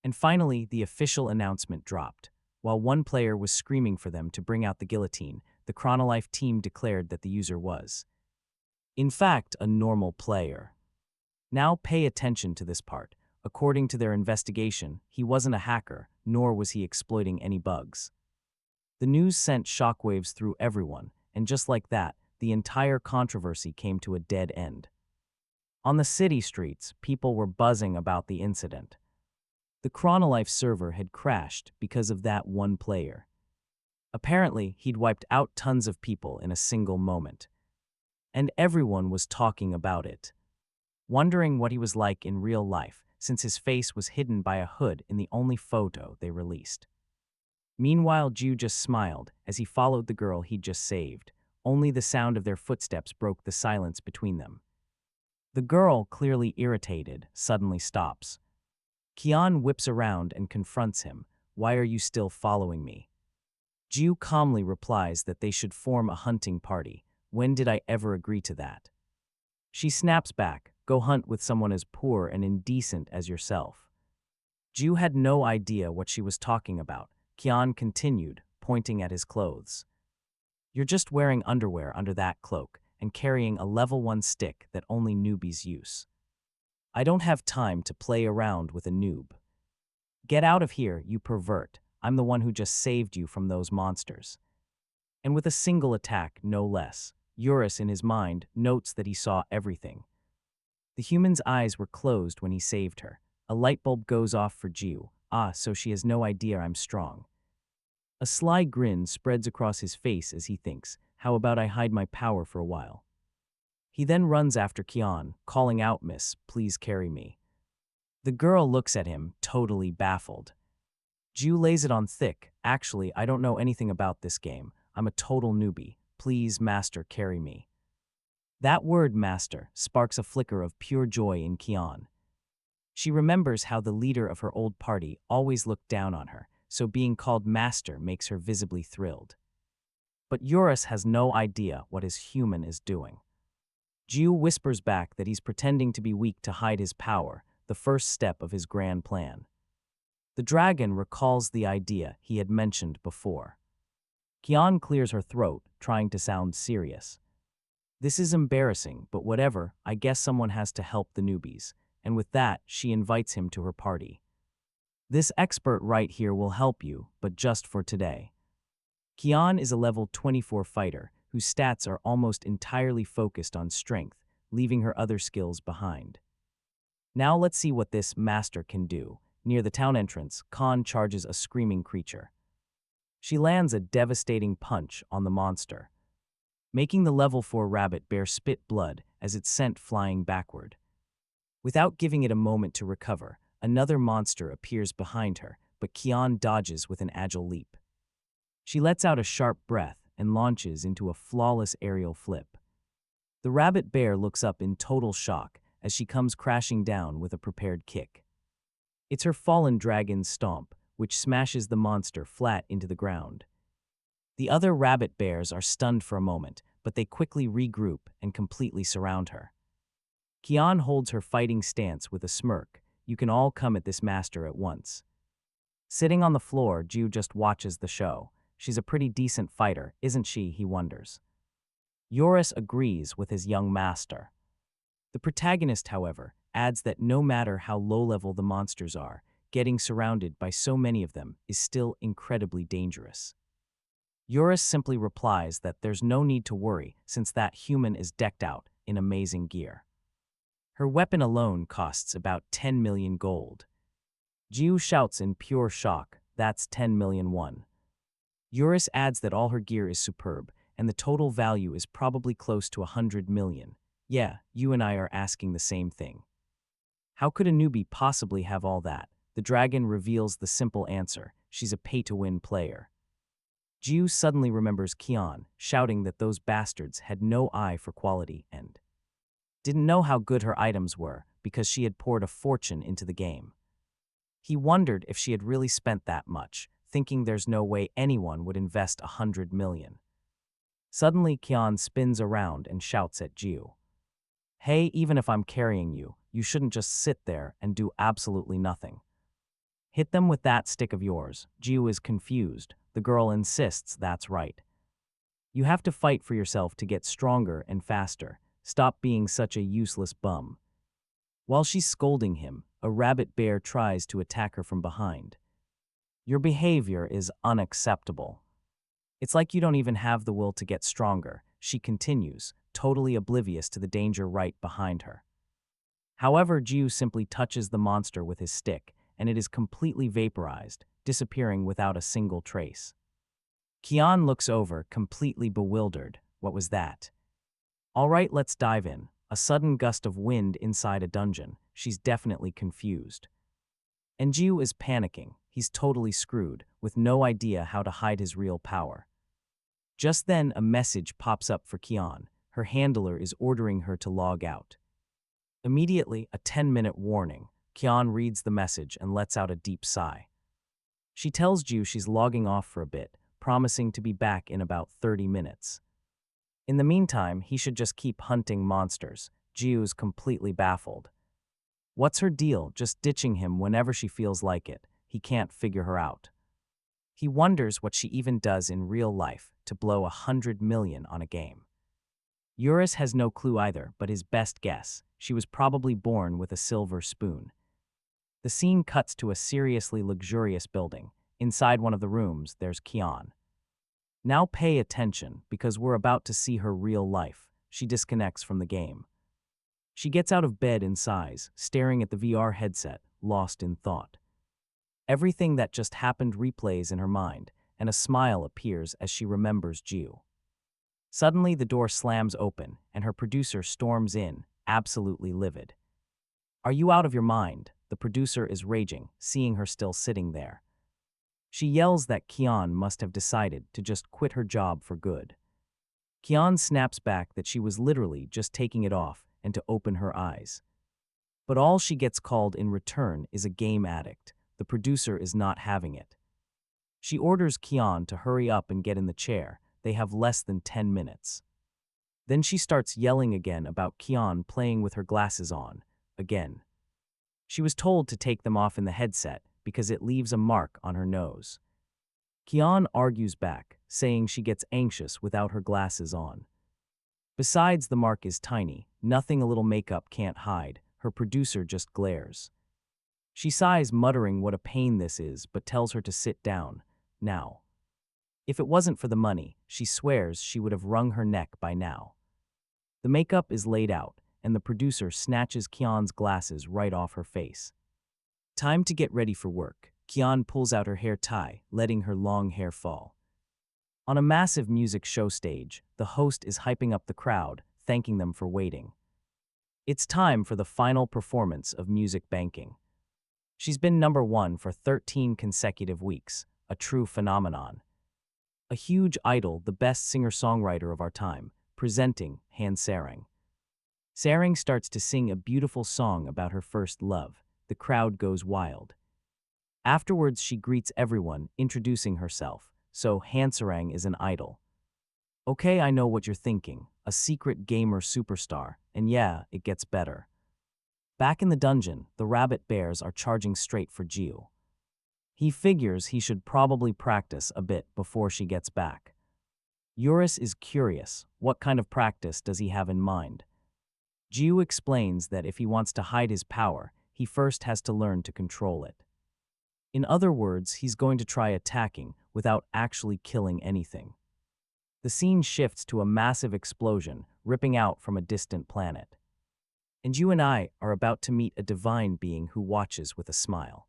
And finally, the official announcement dropped. While one player was screaming for them to bring out the guillotine, the Chronolife team declared that the user was, in fact, a normal player. Now pay attention to this part. According to their investigation, he wasn't a hacker, nor was he exploiting any bugs. The news sent shockwaves through everyone, and just like that, the entire controversy came to a dead end. On the city streets, people were buzzing about the incident. The Chronolife server had crashed because of that one player. Apparently, he'd wiped out tons of people in a single moment. And everyone was talking about it, wondering what he was like in real life, since his face was hidden by a hood in the only photo they released. Meanwhile, Jiu just smiled as he followed the girl he'd just saved. Only the sound of their footsteps broke the silence between them. The girl, clearly irritated, suddenly stops. Kian whips around and confronts him. "Why are you still following me?" Jiu calmly replies that they should form a hunting party. "When did I ever agree to that?" She snaps back, "Go hunt with someone as poor and indecent as yourself." Jiu had no idea what she was talking about. Kian continued, pointing at his clothes. "You're just wearing underwear under that cloak and carrying a level 1 stick that only newbies use. I don't have time to play around with a noob. Get out of here, you pervert. I'm the one who just saved you from those monsters." And with a single attack, no less, Eurus in his mind notes that he saw everything. The human's eyes were closed when he saved her. A light bulb goes off for Jiu. So she has no idea I'm strong. A sly grin spreads across his face as he thinks, how about I hide my power for a while? He then runs after Kian, calling out, "Miss, please carry me." The girl looks at him, totally baffled. Ju lays it on thick. "Actually, I don't know anything about this game. I'm a total newbie. Please, master, carry me." That word, master, sparks a flicker of pure joy in Kian. She remembers how the leader of her old party always looked down on her, so being called master makes her visibly thrilled. But Eurus has no idea what his human is doing. Ju whispers back that he's pretending to be weak to hide his power, the first step of his grand plan. The dragon recalls the idea he had mentioned before. Kian clears her throat, trying to sound serious. "This is embarrassing, but whatever, I guess someone has to help the newbies," and with that, she invites him to her party. "This expert right here will help you, but just for today." Kian is a level 24 fighter whose stats are almost entirely focused on strength, leaving her other skills behind. Now let's see what this master can do. Near the town entrance, Khan charges a screaming creature. She lands a devastating punch on the monster, making the level 4 rabbit bear spit blood as it's sent flying backward. Without giving it a moment to recover, another monster appears behind her, but Kian dodges with an agile leap. She lets out a sharp breath and launches into a flawless aerial flip. The rabbit bear looks up in total shock as she comes crashing down with a prepared kick. It's her fallen dragon's stomp, which smashes the monster flat into the ground. The other rabbit bears are stunned for a moment, but they quickly regroup and completely surround her. Kian holds her fighting stance with a smirk. "You can all come at this master at once." Sitting on the floor, Ju just watches the show. She's a pretty decent fighter, isn't she, he wonders. Eurus agrees with his young master. The protagonist, however, adds that no matter how low-level the monsters are, getting surrounded by so many of them is still incredibly dangerous. Eurus simply replies that there's no need to worry since that human is decked out in amazing gear. Her weapon alone costs about 10 million gold. Jiu shouts in pure shock, "That's 10 million won." Eurus adds that all her gear is superb, and the total value is probably close to 100 million. "Yeah, you and I are asking the same thing. How could a newbie possibly have all that?" The dragon reveals the simple answer: she's a pay-to-win player. Jiu suddenly remembers Kian, shouting that those bastards had no eye for quality and didn't know how good her items were because she had poured a fortune into the game. He wondered if she had really spent that much, thinking there's no way anyone would invest 100 million. Suddenly, Kian spins around and shouts at Jiu. "Hey, even if I'm carrying you, you shouldn't just sit there and do absolutely nothing. Hit them with that stick of yours." Jiu is confused. The girl insists that's right. "You have to fight for yourself to get stronger and faster. Stop being such a useless bum." While she's scolding him, a rabbit bear tries to attack her from behind. "Your behavior is unacceptable. It's like you don't even have the will to get stronger," she continues, totally oblivious to the danger right behind her. However, Jiu simply touches the monster with his stick, and it is completely vaporized, disappearing without a single trace. Kian looks over, completely bewildered. What was that? All right, let's dive in. A sudden gust of wind inside a dungeon. She's definitely confused. And Jiu is panicking. He's totally screwed, with no idea how to hide his real power. Just then, a message pops up for Kian. Her handler is ordering her to log out. Immediately, a 10-minute warning. Kian reads the message and lets out a deep sigh. She tells Jiu she's logging off for a bit, promising to be back in about 30 minutes. In the meantime, he should just keep hunting monsters. Jiu's completely baffled. What's her deal, just ditching him whenever she feels like it? He can't figure her out. He wonders what she even does in real life to blow 100 million on a game. Eurus has no clue either, but his best guess: she was probably born with a silver spoon. The scene cuts to a seriously luxurious building. Inside one of the rooms, there's Kian. Now pay attention, because we're about to see her real life. She disconnects from the game. She gets out of bed in sighs, staring at the VR headset, lost in thought. Everything that just happened replays in her mind, and a smile appears as she remembers Ju. Suddenly, the door slams open, and her producer storms in, absolutely livid. "Are you out of your mind?" The producer is raging, seeing her still sitting there. She yells that Kian must have decided to just quit her job for good. Kian snaps back that she was literally just taking it off and to open her eyes. But all she gets called in return is a game addict. The producer is not having it. She orders Kian to hurry up and get in the chair. They have less than 10 minutes. Then she starts yelling again about Kian playing with her glasses on, again. She was told to take them off in the headset because it leaves a mark on her nose. Kian argues back, saying she gets anxious without her glasses on. Besides, the mark is tiny, nothing a little makeup can't hide. Her producer just glares. She sighs, muttering what a pain this is, but tells her to sit down, now. If it wasn't for the money, she swears she would have wrung her neck by now. The makeup is laid out, and the producer snatches Kian's glasses right off her face. Time to get ready for work. Kian pulls out her hair tie, letting her long hair fall. On a massive music show stage, the host is hyping up the crowd, thanking them for waiting. It's time for the final performance of music banking. She's been #1 for 13 consecutive weeks, a true phenomenon. A huge idol, the best singer-songwriter of our time, presenting Han Sarang. Sarang starts to sing a beautiful song about her first love. The crowd goes wild. Afterwards, she greets everyone, introducing herself. So Han Sarang is an idol. Okay, I know what you're thinking. A secret gamer superstar. And yeah, it gets better. Back in the dungeon, the rabbit bears are charging straight for Jiu. He figures he should probably practice a bit before she gets back. Eurus is curious. What kind of practice does he have in mind? Jiu explains that if he wants to hide his power, he first has to learn to control it. In other words, he's going to try attacking without actually killing anything. The scene shifts to a massive explosion ripping out from a distant planet. And you and I are about to meet a divine being who watches with a smile.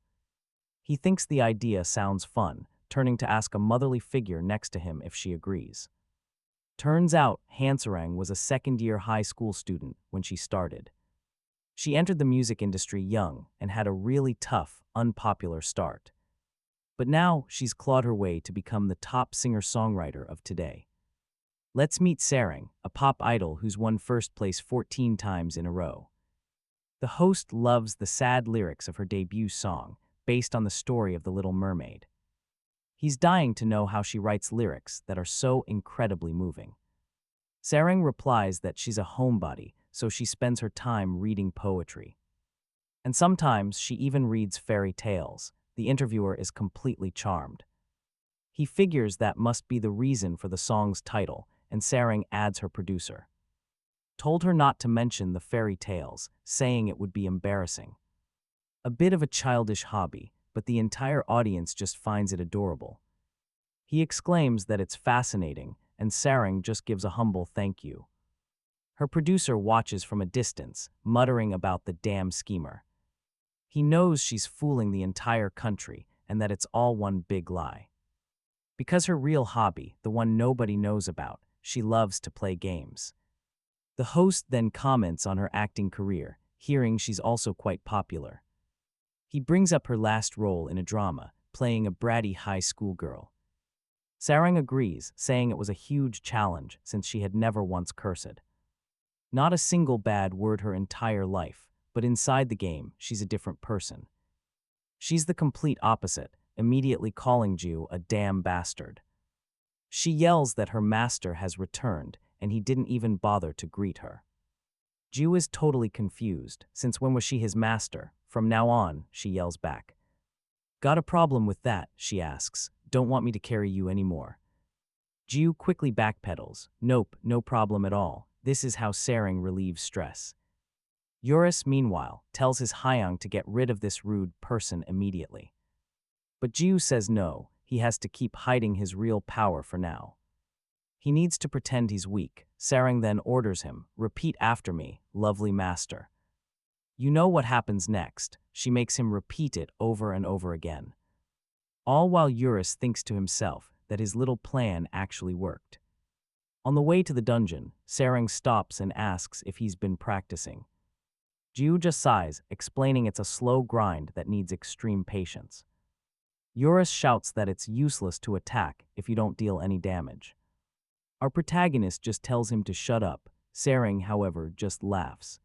He thinks the idea sounds fun, turning to ask a motherly figure next to him if she agrees. Turns out, Han Sarang was a second-year high school student when she started. She entered the music industry young and had a really tough, unpopular start. But now she's clawed her way to become the top singer-songwriter of today. Let's meet Sarang, a pop idol who's won first place 14 times in a row. The host loves the sad lyrics of her debut song, based on the story of the Little Mermaid. He's dying to know how she writes lyrics that are so incredibly moving. Sarang replies that she's a homebody, so she spends her time reading poetry. And sometimes she even reads fairy tales. The interviewer is completely charmed. He figures that must be the reason for the song's title, and Sarang adds her producer. Told her not to mention the fairy tales, saying it would be embarrassing. A bit of a childish hobby, but the entire audience just finds it adorable. He exclaims that it's fascinating, and Sarang just gives a humble thank you. Her producer watches from a distance, muttering about the damn schemer. He knows she's fooling the entire country and that it's all one big lie. Because her real hobby, the one nobody knows about, she loves to play games. The host then comments on her acting career, hearing she's also quite popular. He brings up her last role in a drama, playing a bratty high school girl. Sarang agrees, saying it was a huge challenge since she had never once cursed. Not a single bad word her entire life, but inside the game, she's a different person. She's the complete opposite, immediately calling Ju a damn bastard. She yells that her master has returned, and he didn't even bother to greet her. Ju is totally confused, since when was she his master? From now on, she yells back. Got a problem with that, she asks. Don't want me to carry you anymore. Ju quickly backpedals. Nope, no problem at all. This is how Sarang relieves stress. Eurus, meanwhile, tells his Hyang to get rid of this rude person immediately. But Ju says no, he has to keep hiding his real power for now. He needs to pretend he's weak. Sarang then orders him, repeat after me, lovely master. You know what happens next. She makes him repeat it over and over again. All while Eurus thinks to himself, that his little plan actually worked. On the way to the dungeon, Sarang stops and asks if he's been practicing. Jiu just sighs, explaining it's a slow grind that needs extreme patience. Eurus shouts that it's useless to attack if you don't deal any damage. Our protagonist just tells him to shut up. Sarang, however, just laughs.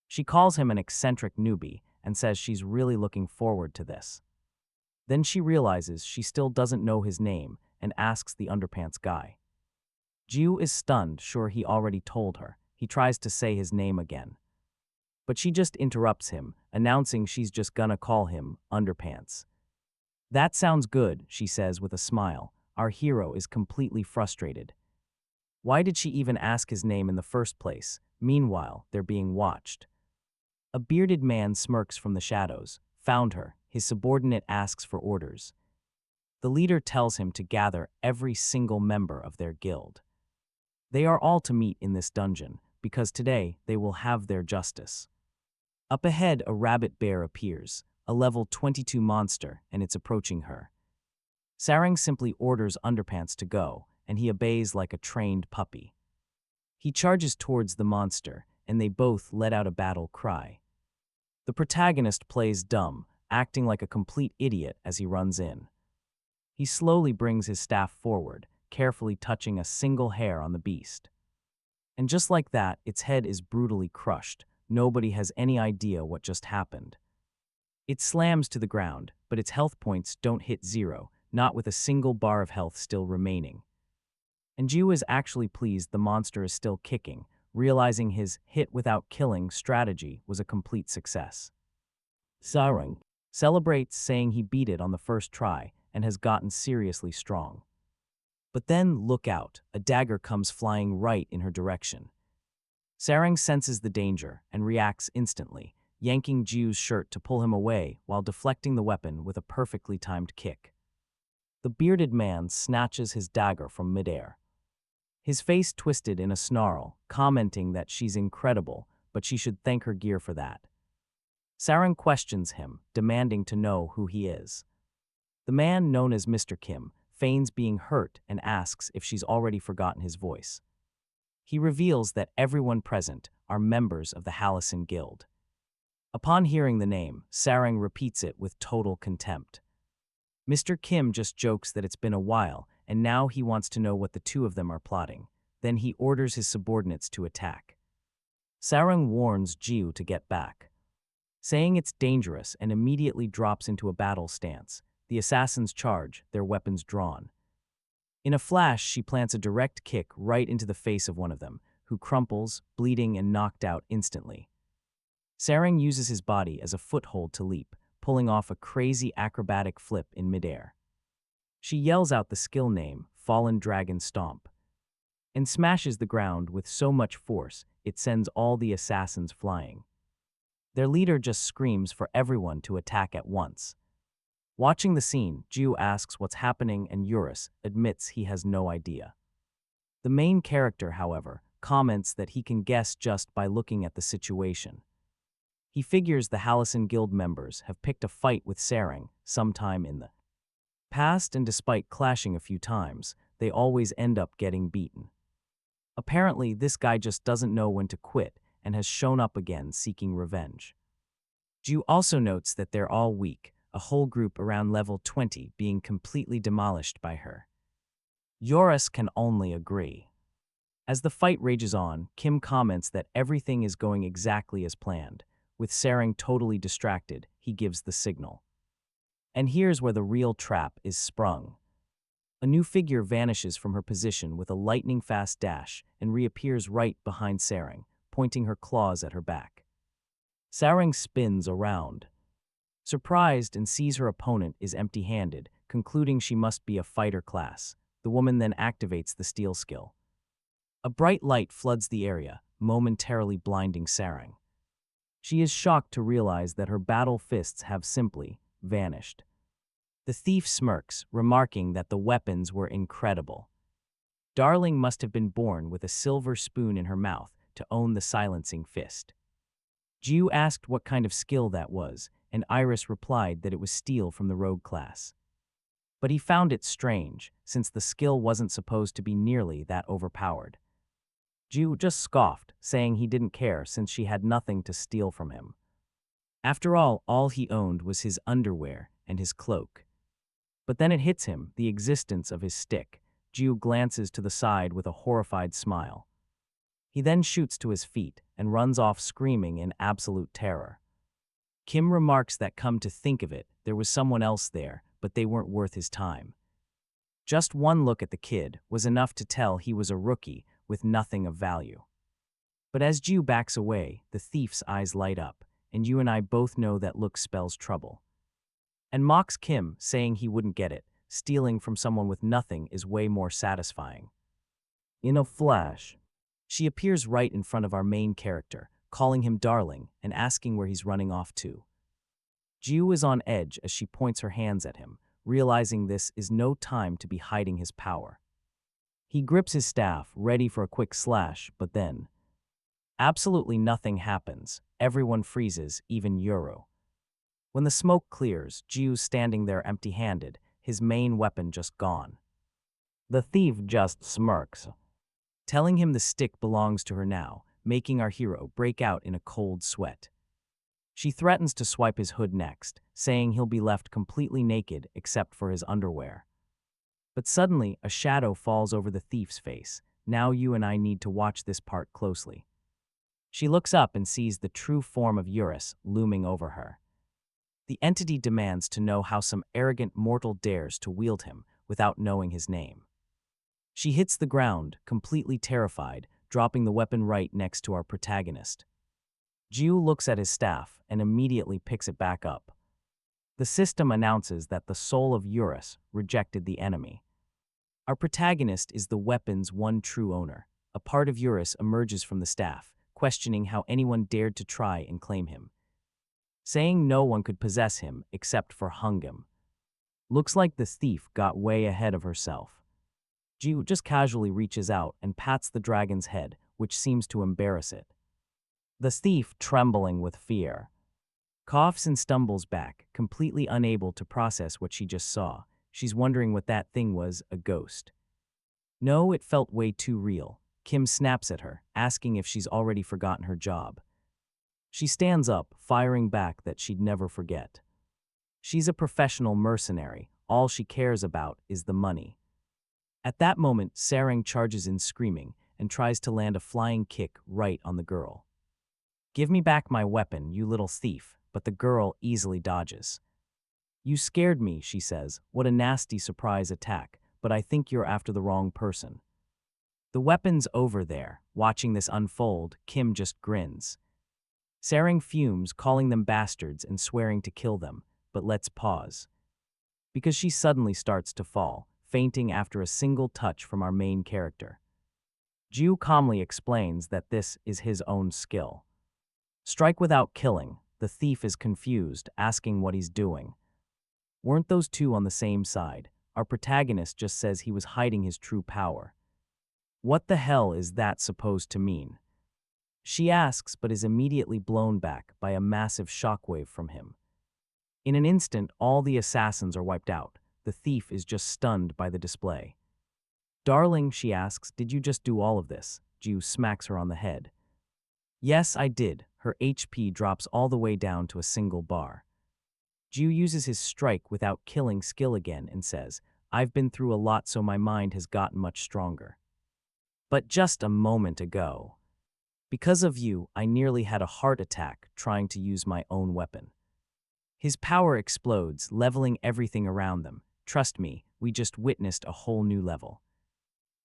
She calls him an eccentric newbie and says she's really looking forward to this. Then she realizes she still doesn't know his name and asks the underpants guy. Jiu is stunned, sure he already told her. He tries to say his name again. But she just interrupts him, announcing she's just gonna call him Underpants. That sounds good, she says with a smile. Our hero is completely frustrated. Why did she even ask his name in the first place? Meanwhile, they're being watched. A bearded man smirks from the shadows. Found her. His subordinate asks for orders. The leader tells him to gather every single member of their guild. They are all to meet in this dungeon, because today they will have their justice. Up ahead, a rabbit bear appears, a level 22 monster, and it's approaching her. Sarang simply orders Underpants to go, and he obeys like a trained puppy. He charges towards the monster, and they both let out a battle cry. The protagonist plays dumb, acting like a complete idiot as he runs in. He slowly brings his staff forward, carefully touching a single hair on the beast. And just like that, its head is brutally crushed. Nobody has any idea what just happened. It slams to the ground, but its health points don't hit zero, not with a single bar of health still remaining. And Jiu is actually pleased the monster is still kicking, realizing his hit without killing strategy was a complete success. Sarang celebrates, saying he beat it on the first try and has gotten seriously strong. But then, look out, a dagger comes flying right in her direction. Sarang senses the danger and reacts instantly, yanking Jiu's shirt to pull him away while deflecting the weapon with a perfectly timed kick. The bearded man snatches his dagger from midair. His face twisted in a snarl, commenting that she's incredible, but she should thank her gear for that. Sarang questions him, demanding to know who he is. The man, known as Mr. Kim, feigns being hurt and asks if she's already forgotten his voice. He reveals that everyone present are members of the Hallison Guild. Upon hearing the name, Sarang repeats it with total contempt. Mr. Kim just jokes that it's been a while, and now he wants to know what the two of them are plotting. Then he orders his subordinates to attack. Sarang warns Jiu to get back, saying it's dangerous, and immediately drops into a battle stance. The assassins charge, their weapons drawn. In a flash, she plants a direct kick right into the face of one of them, who crumples, bleeding and knocked out instantly. Sarang uses his body as a foothold to leap, pulling off a crazy acrobatic flip in midair. She yells out the skill name, Fallen Dragon Stomp, and smashes the ground with so much force it sends all the assassins flying. Their leader just screams for everyone to attack at once. Watching the scene, Jiu asks what's happening and Eurus admits he has no idea. The main character, however, comments that he can guess just by looking at the situation. He figures the Hallison Guild members have picked a fight with Sarang sometime in the past, and despite clashing a few times, they always end up getting beaten. Apparently, this guy just doesn't know when to quit and has shown up again seeking revenge. Jiu also notes that they're all weak, a whole group around level 20 being completely demolished by her. Eurus can only agree. As the fight rages on, Kim comments that everything is going exactly as planned. With Sarang totally distracted, he gives the signal. And here's where the real trap is sprung. A new figure vanishes from her position with a lightning-fast dash and reappears right behind Sarang, pointing her claws at her back. Sarang spins around, surprised, and sees her opponent is empty-handed, concluding she must be a fighter class. The woman then activates the steel skill. A bright light floods the area, momentarily blinding Sarang. She is shocked to realize that her battle fists have simply vanished. The thief smirks, remarking that the weapons were incredible. Darling must have been born with a silver spoon in her mouth to own the silencing fist. Jiu asked what kind of skill that was, and Iris replied that it was steel from the rogue class. But he found it strange, since the skill wasn't supposed to be nearly that overpowered. Ju just scoffed, saying he didn't care since she had nothing to steal from him. After all he owned was his underwear and his cloak. But then it hits him, the existence of his stick. Ju glances to the side with a horrified smile. He then shoots to his feet and runs off screaming in absolute terror. Kim remarks that, come to think of it, there was someone else there, but they weren't worth his time. Just one look at the kid was enough to tell he was a rookie with nothing of value. But as Ju backs away, the thief's eyes light up, and you and I both know that look spells trouble. And mocks Kim, saying he wouldn't get it. Stealing from someone with nothing is way more satisfying. In a flash, she appears right in front of our main character, calling him darling and asking where he's running off to. Ju is on edge as she points her hands at him, realizing this is no time to be hiding his power. He grips his staff, ready for a quick slash, but then absolutely nothing happens. Everyone freezes, even Yuru. When the smoke clears, Ju's standing there empty-handed, his main weapon just gone. The thief just smirks, telling him the stick belongs to her now, making our hero break out in a cold sweat. She threatens to swipe his hood next, saying he'll be left completely naked except for his underwear. But suddenly, a shadow falls over the thief's face. Now you and I need to watch this part closely. She looks up and sees the true form of Eurus looming over her. The entity demands to know how some arrogant mortal dares to wield him without knowing his name. She hits the ground, completely terrified, dropping the weapon right next to our protagonist. Ju looks at his staff and immediately picks it back up. The system announces that the soul of Eurus rejected the enemy. Our protagonist is the weapon's one true owner. A part of Eurus emerges from the staff, questioning how anyone dared to try and claim him, saying no one could possess him except for Hungam. Looks like the thief got way ahead of herself. Ju just casually reaches out and pats the dragon's head, which seems to embarrass it. The thief, trembling with fear, coughs and stumbles back, completely unable to process what she just saw. She's wondering what that thing was, a ghost. No, it felt way too real. Kim snaps at her, asking if she's already forgotten her job. She stands up, firing back that she'd never forget. She's a professional mercenary. All she cares about is the money. At that moment, Sarang charges in screaming and tries to land a flying kick right on the girl. "Give me back my weapon, you little thief," but the girl easily dodges. "You scared me," she says. "What a nasty surprise attack, but I think you're after the wrong person." The weapon's over there. Watching this unfold, Kim just grins. Sarang fumes, calling them bastards and swearing to kill them, but let's pause. Because she suddenly starts to fall, fainting after a single touch from our main character. Ju calmly explains that this is his own skill. Strike without killing. The thief is confused, asking what he's doing. Weren't those two on the same side? Our protagonist just says he was hiding his true power. What the hell is that supposed to mean? She asks, but is immediately blown back by a massive shockwave from him. In an instant, all the assassins are wiped out. The thief is just stunned by the display. "Darling," she asks, "did you just do all of this?" Ju smacks her on the head. "Yes, I did." Her HP drops all the way down to a single bar. Ju uses his strike without killing skill again and says, "I've been through a lot, so my mind has gotten much stronger. But just a moment ago, because of you, I nearly had a heart attack trying to use my own weapon." His power explodes, leveling everything around them. Trust me, we just witnessed a whole new level.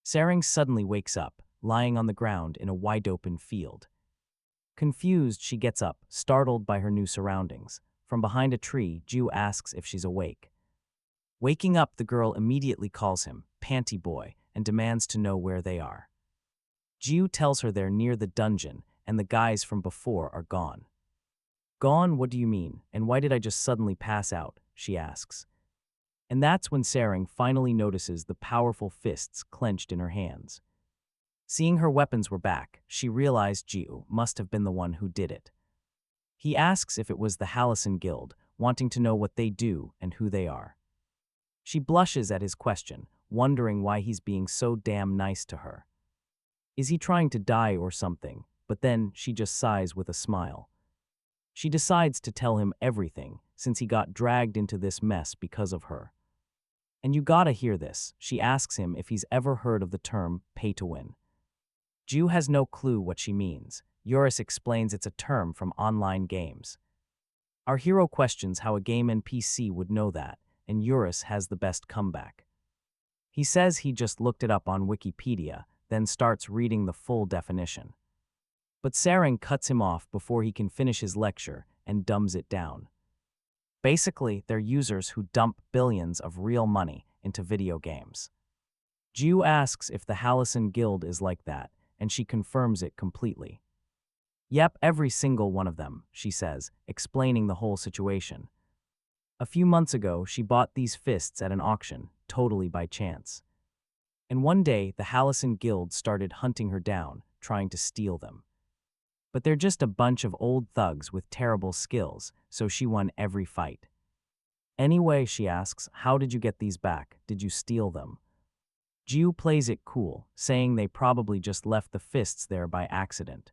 Sarang suddenly wakes up, lying on the ground in a wide-open field. Confused, she gets up, startled by her new surroundings. From behind a tree, Ju asks if she's awake. Waking up, the girl immediately calls him Panty Boy and demands to know where they are. Ju tells her they're near the dungeon and the guys from before are gone. "Gone? What do you mean? And why did I just suddenly pass out?" she asks. And that's when Sarang finally notices the powerful fists clenched in her hands. Seeing her weapons were back, she realized Ju must have been the one who did it. He asks if it was the Hallison Guild, wanting to know what they do and who they are. She blushes at his question, wondering why he's being so damn nice to her. Is he trying to die or something? But then she just sighs with a smile. She decides to tell him everything, since he got dragged into this mess because of her. And you gotta hear this. She asks him if he's ever heard of the term pay to win. Ju has no clue what she means. Eurus explains it's a term from online games. Our hero questions how a game NPC would know that, and Eurus has the best comeback. He says he just looked it up on Wikipedia, then starts reading the full definition. But Sarang cuts him off before he can finish his lecture and dumbs it down. Basically, they're users who dump billions of real money into video games. Ju asks if the Hallison Guild is like that, and she confirms it completely. Yep, every single one of them, she says, explaining the whole situation. A few months ago, she bought these fists at an auction, totally by chance. And one day, the Hallison Guild started hunting her down, trying to steal them. But they're just a bunch of old thugs with terrible skills, so she won every fight. Anyway, she asks, how did you get these back? Did you steal them? Ju plays it cool, saying they probably just left the fists there by accident.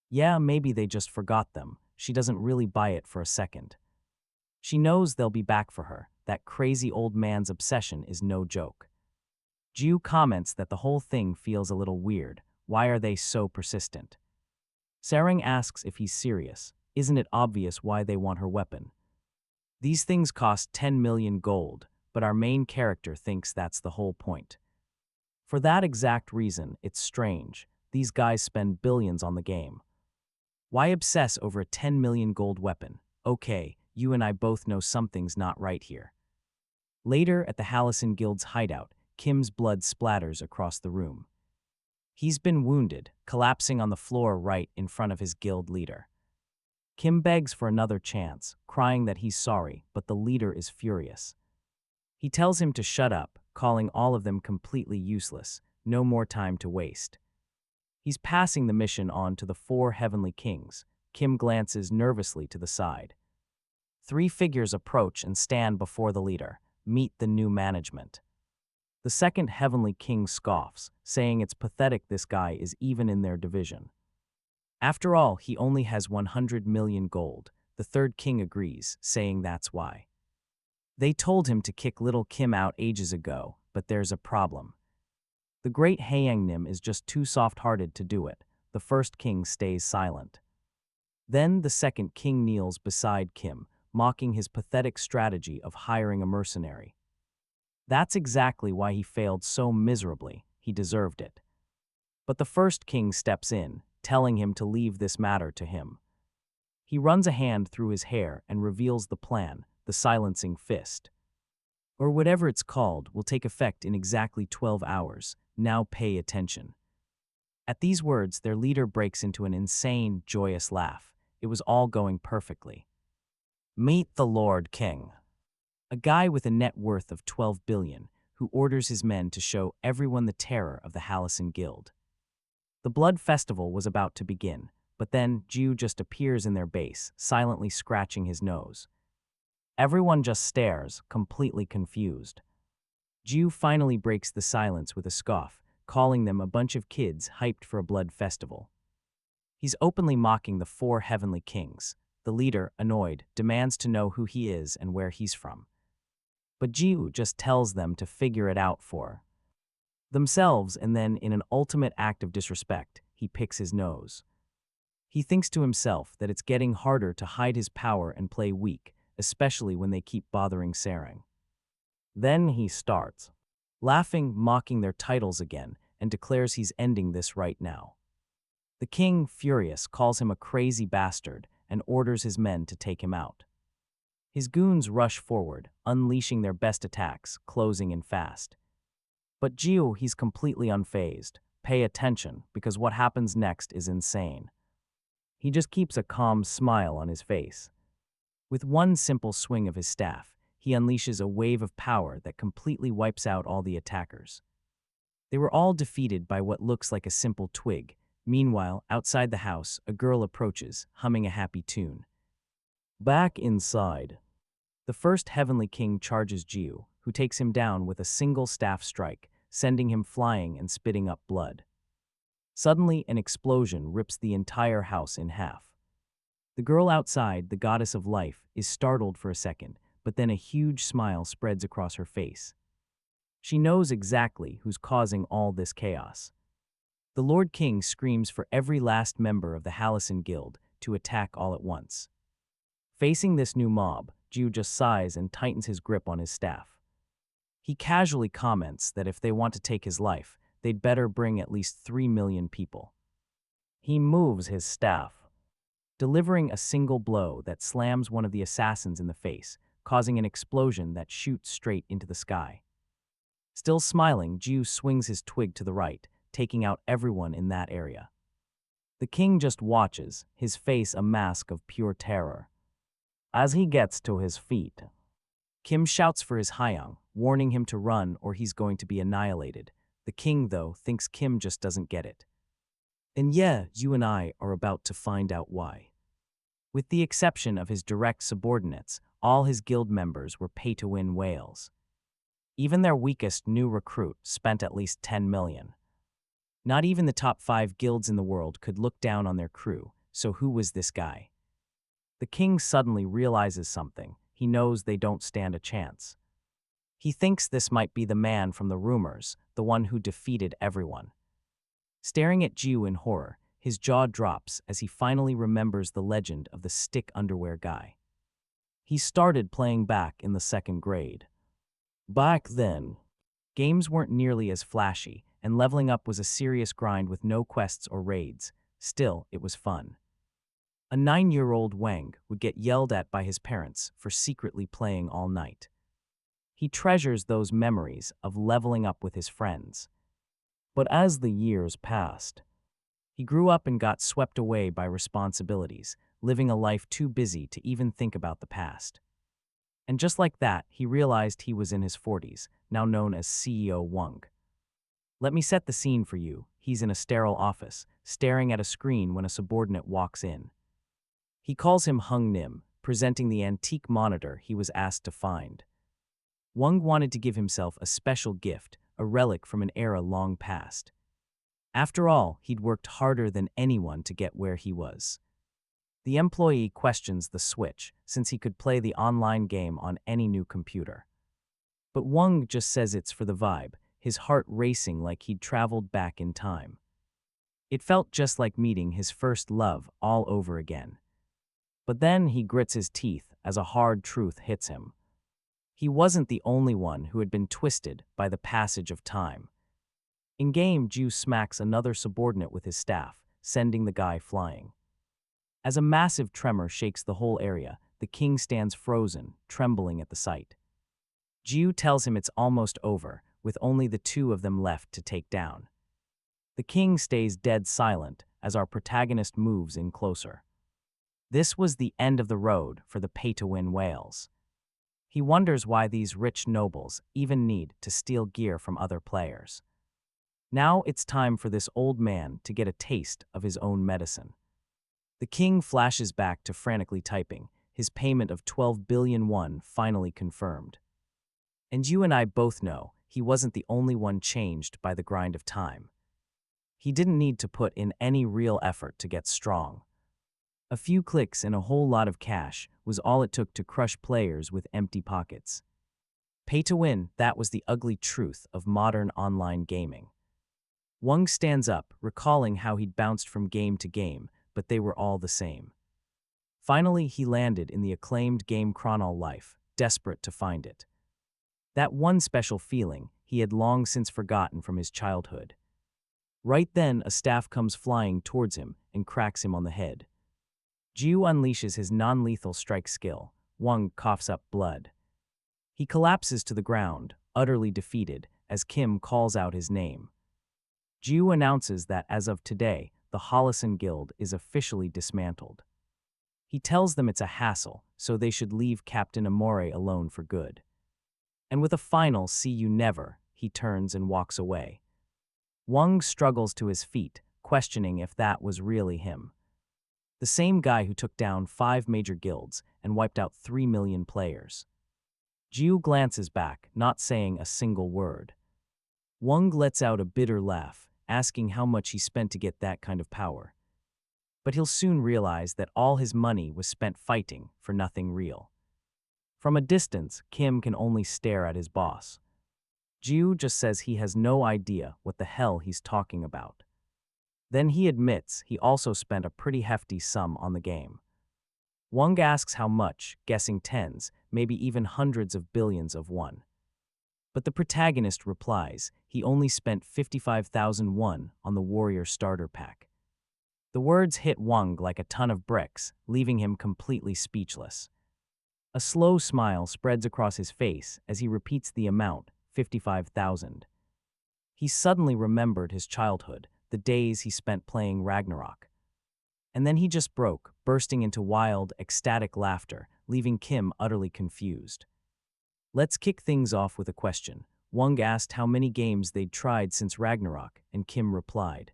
Yeah, maybe they just forgot them. She doesn't really buy it for a second. She knows they'll be back for her. That crazy old man's obsession is no joke. Ju comments that the whole thing feels a little weird. Why are they so persistent? Sarang asks if he's serious. Isn't it obvious why they want her weapon? These things cost 10 million gold, but our main character thinks that's the whole point. For that exact reason, it's strange. These guys spend billions on the game. Why obsess over a 10 million gold weapon? Okay, you and I both know something's not right here. Later, at the Hallison Guild's hideout, Kim's blood splatters across the room. He's been wounded, collapsing on the floor right in front of his guild leader. Kim begs for another chance, crying that he's sorry, but the leader is furious. He tells him to shut up, calling all of them completely useless, no more time to waste. He's passing the mission on to the 4 heavenly kings. Kim glances nervously to the side. 3 figures approach and stand before the leader. Meet the new management. The second heavenly king scoffs, saying it's pathetic this guy is even in their division. After all, he only has 100 million gold. The third king agrees, saying that's why. They told him to kick little Kim out ages ago, but there's a problem. The great Haeangnim is just too soft-hearted to do it. The first king stays silent. Then the second king kneels beside Kim, mocking his pathetic strategy of hiring a mercenary. That's exactly why he failed so miserably. He deserved it. But the first king steps in, telling him to leave this matter to him. He runs a hand through his hair and reveals the plan, the silencing fist. Or whatever it's called, will take effect in exactly 12 hours. Now pay attention. At these words, their leader breaks into an insane, joyous laugh. It was all going perfectly. Meet the Lord King. A guy with a net worth of 12 billion, who orders his men to show everyone the terror of the Hallison Guild. The blood festival was about to begin, but then Ju just appears in their base, silently scratching his nose. Everyone just stares, completely confused. Ju finally breaks the silence with a scoff, calling them a bunch of kids hyped for a blood festival. He's openly mocking the 4 heavenly kings. The leader, annoyed, demands to know who he is and where he's from. But Ju just tells them to figure it out for themselves, and then, in an ultimate act of disrespect, he picks his nose. He thinks to himself that it's getting harder to hide his power and play weak, especially when they keep bothering Sarang. Then he starts laughing, mocking their titles again, and declares he's ending this right now. The king, furious, calls him a crazy bastard and orders his men to take him out. His goons rush forward, unleashing their best attacks, closing in fast. But Ju, he's completely unfazed. Pay attention, because what happens next is insane. He just keeps a calm smile on his face. With one simple swing of his staff, he unleashes a wave of power that completely wipes out all the attackers. They were all defeated by what looks like a simple twig. Meanwhile, outside the house, a girl approaches, humming a happy tune. Back inside. The first heavenly king charges Ju, who takes him down with a single staff strike, sending him flying and spitting up blood. Suddenly, an explosion rips the entire house in half. The girl outside, the goddess of life, is startled for a second, but then a huge smile spreads across her face. She knows exactly who's causing all this chaos. The Lord King screams for every last member of the Hallison Guild to attack all at once. Facing this new mob, Ju just sighs and tightens his grip on his staff. He casually comments that if they want to take his life, they'd better bring at least 3 million people. He moves his staff, delivering a single blow that slams one of the assassins in the face, causing an explosion that shoots straight into the sky. Still smiling, Ju swings his twig to the right, taking out everyone in that area. The king just watches, his face a mask of pure terror. As he gets to his feet, Kim shouts for his Hyung, warning him to run or he's going to be annihilated. The king, though, thinks Kim just doesn't get it. And yeah, you and I are about to find out why. With the exception of his direct subordinates, all his guild members were pay-to-win whales. Even their weakest new recruit spent at least 10 million. Not even the top 5 guilds in the world could look down on their crew, so who was this guy? The king suddenly realizes something. He knows they don't stand a chance. He thinks this might be the man from the rumors, the one who defeated everyone. Staring at Ju in horror, his jaw drops as he finally remembers the legend of the stick underwear guy. He started playing back in the 2nd grade. Back then, games weren't nearly as flashy, and leveling up was a serious grind with no quests or raids. Still, it was fun. A 9-year-old Wang would get yelled at by his parents for secretly playing all night. He treasures those memories of leveling up with his friends. But as the years passed, he grew up and got swept away by responsibilities, living a life too busy to even think about the past. And just like that, he realized he was in his 40s, now known as CEO Wang. Let me set the scene for you. He's in a sterile office, staring at a screen when a subordinate walks in. He calls him Hung Nim, presenting the antique monitor he was asked to find. Wang wanted to give himself a special gift, a relic from an era long past. After all, he'd worked harder than anyone to get where he was. The employee questions the switch, since he could play the online game on any new computer. But Wang just says it's for the vibe, his heart racing like he'd traveled back in time. It felt just like meeting his first love all over again. But then he grits his teeth as a hard truth hits him. He wasn't the only one who had been twisted by the passage of time. In-game, Ju smacks another subordinate with his staff, sending the guy flying. As a massive tremor shakes the whole area, the king stands frozen, trembling at the sight. Ju tells him it's almost over, with only the 2 of them left to take down. The king stays dead silent as our protagonist moves in closer. This was the end of the road for the pay-to-win whales. He wonders why these rich nobles even need to steal gear from other players. Now it's time for this old man to get a taste of his own medicine. The king flashes back to frantically typing, his payment of 12 billion won finally confirmed. And you and I both know he wasn't the only one changed by the grind of time. He didn't need to put in any real effort to get strong. A few clicks and a whole lot of cash was all it took to crush players with empty pockets. Pay to win, that was the ugly truth of modern online gaming. Wang stands up, recalling how he'd bounced from game to game, but they were all the same. Finally, he landed in the acclaimed game Chronolife, desperate to find it. That one special feeling he had long since forgotten from his childhood. Right then, a staff comes flying towards him and cracks him on the head. Ju unleashes his non-lethal strike skill. Wang coughs up blood. He collapses to the ground, utterly defeated, as Kim calls out his name. Ju announces that as of today, the Hallison Guild is officially dismantled. He tells them it's a hassle, so they should leave Captain Amore alone for good. And with a final "see you never," he turns and walks away. Wang struggles to his feet, questioning if that was really him. The same guy who took down 5 major guilds and wiped out 3 million players. Jiu glances back, not saying a single word. Wang lets out a bitter laugh, asking how much he spent to get that kind of power. But he'll soon realize that all his money was spent fighting for nothing real. From a distance, Kim can only stare at his boss. Jiu just says he has no idea what the hell he's talking about. Then he admits he also spent a pretty hefty sum on the game. Wang asks how much, guessing tens, maybe even hundreds of billions of won. But the protagonist replies he only spent 55,000 won on the warrior starter pack. The words hit Wang like a ton of bricks, leaving him completely speechless. A slow smile spreads across his face as he repeats the amount, 55,000. He suddenly remembered his childhood, the days he spent playing Ragnarok. And then he just broke, bursting into wild, ecstatic laughter, leaving Kim utterly confused. Let's kick things off with a question. Wang asked how many games they'd tried since Ragnarok, and Kim replied.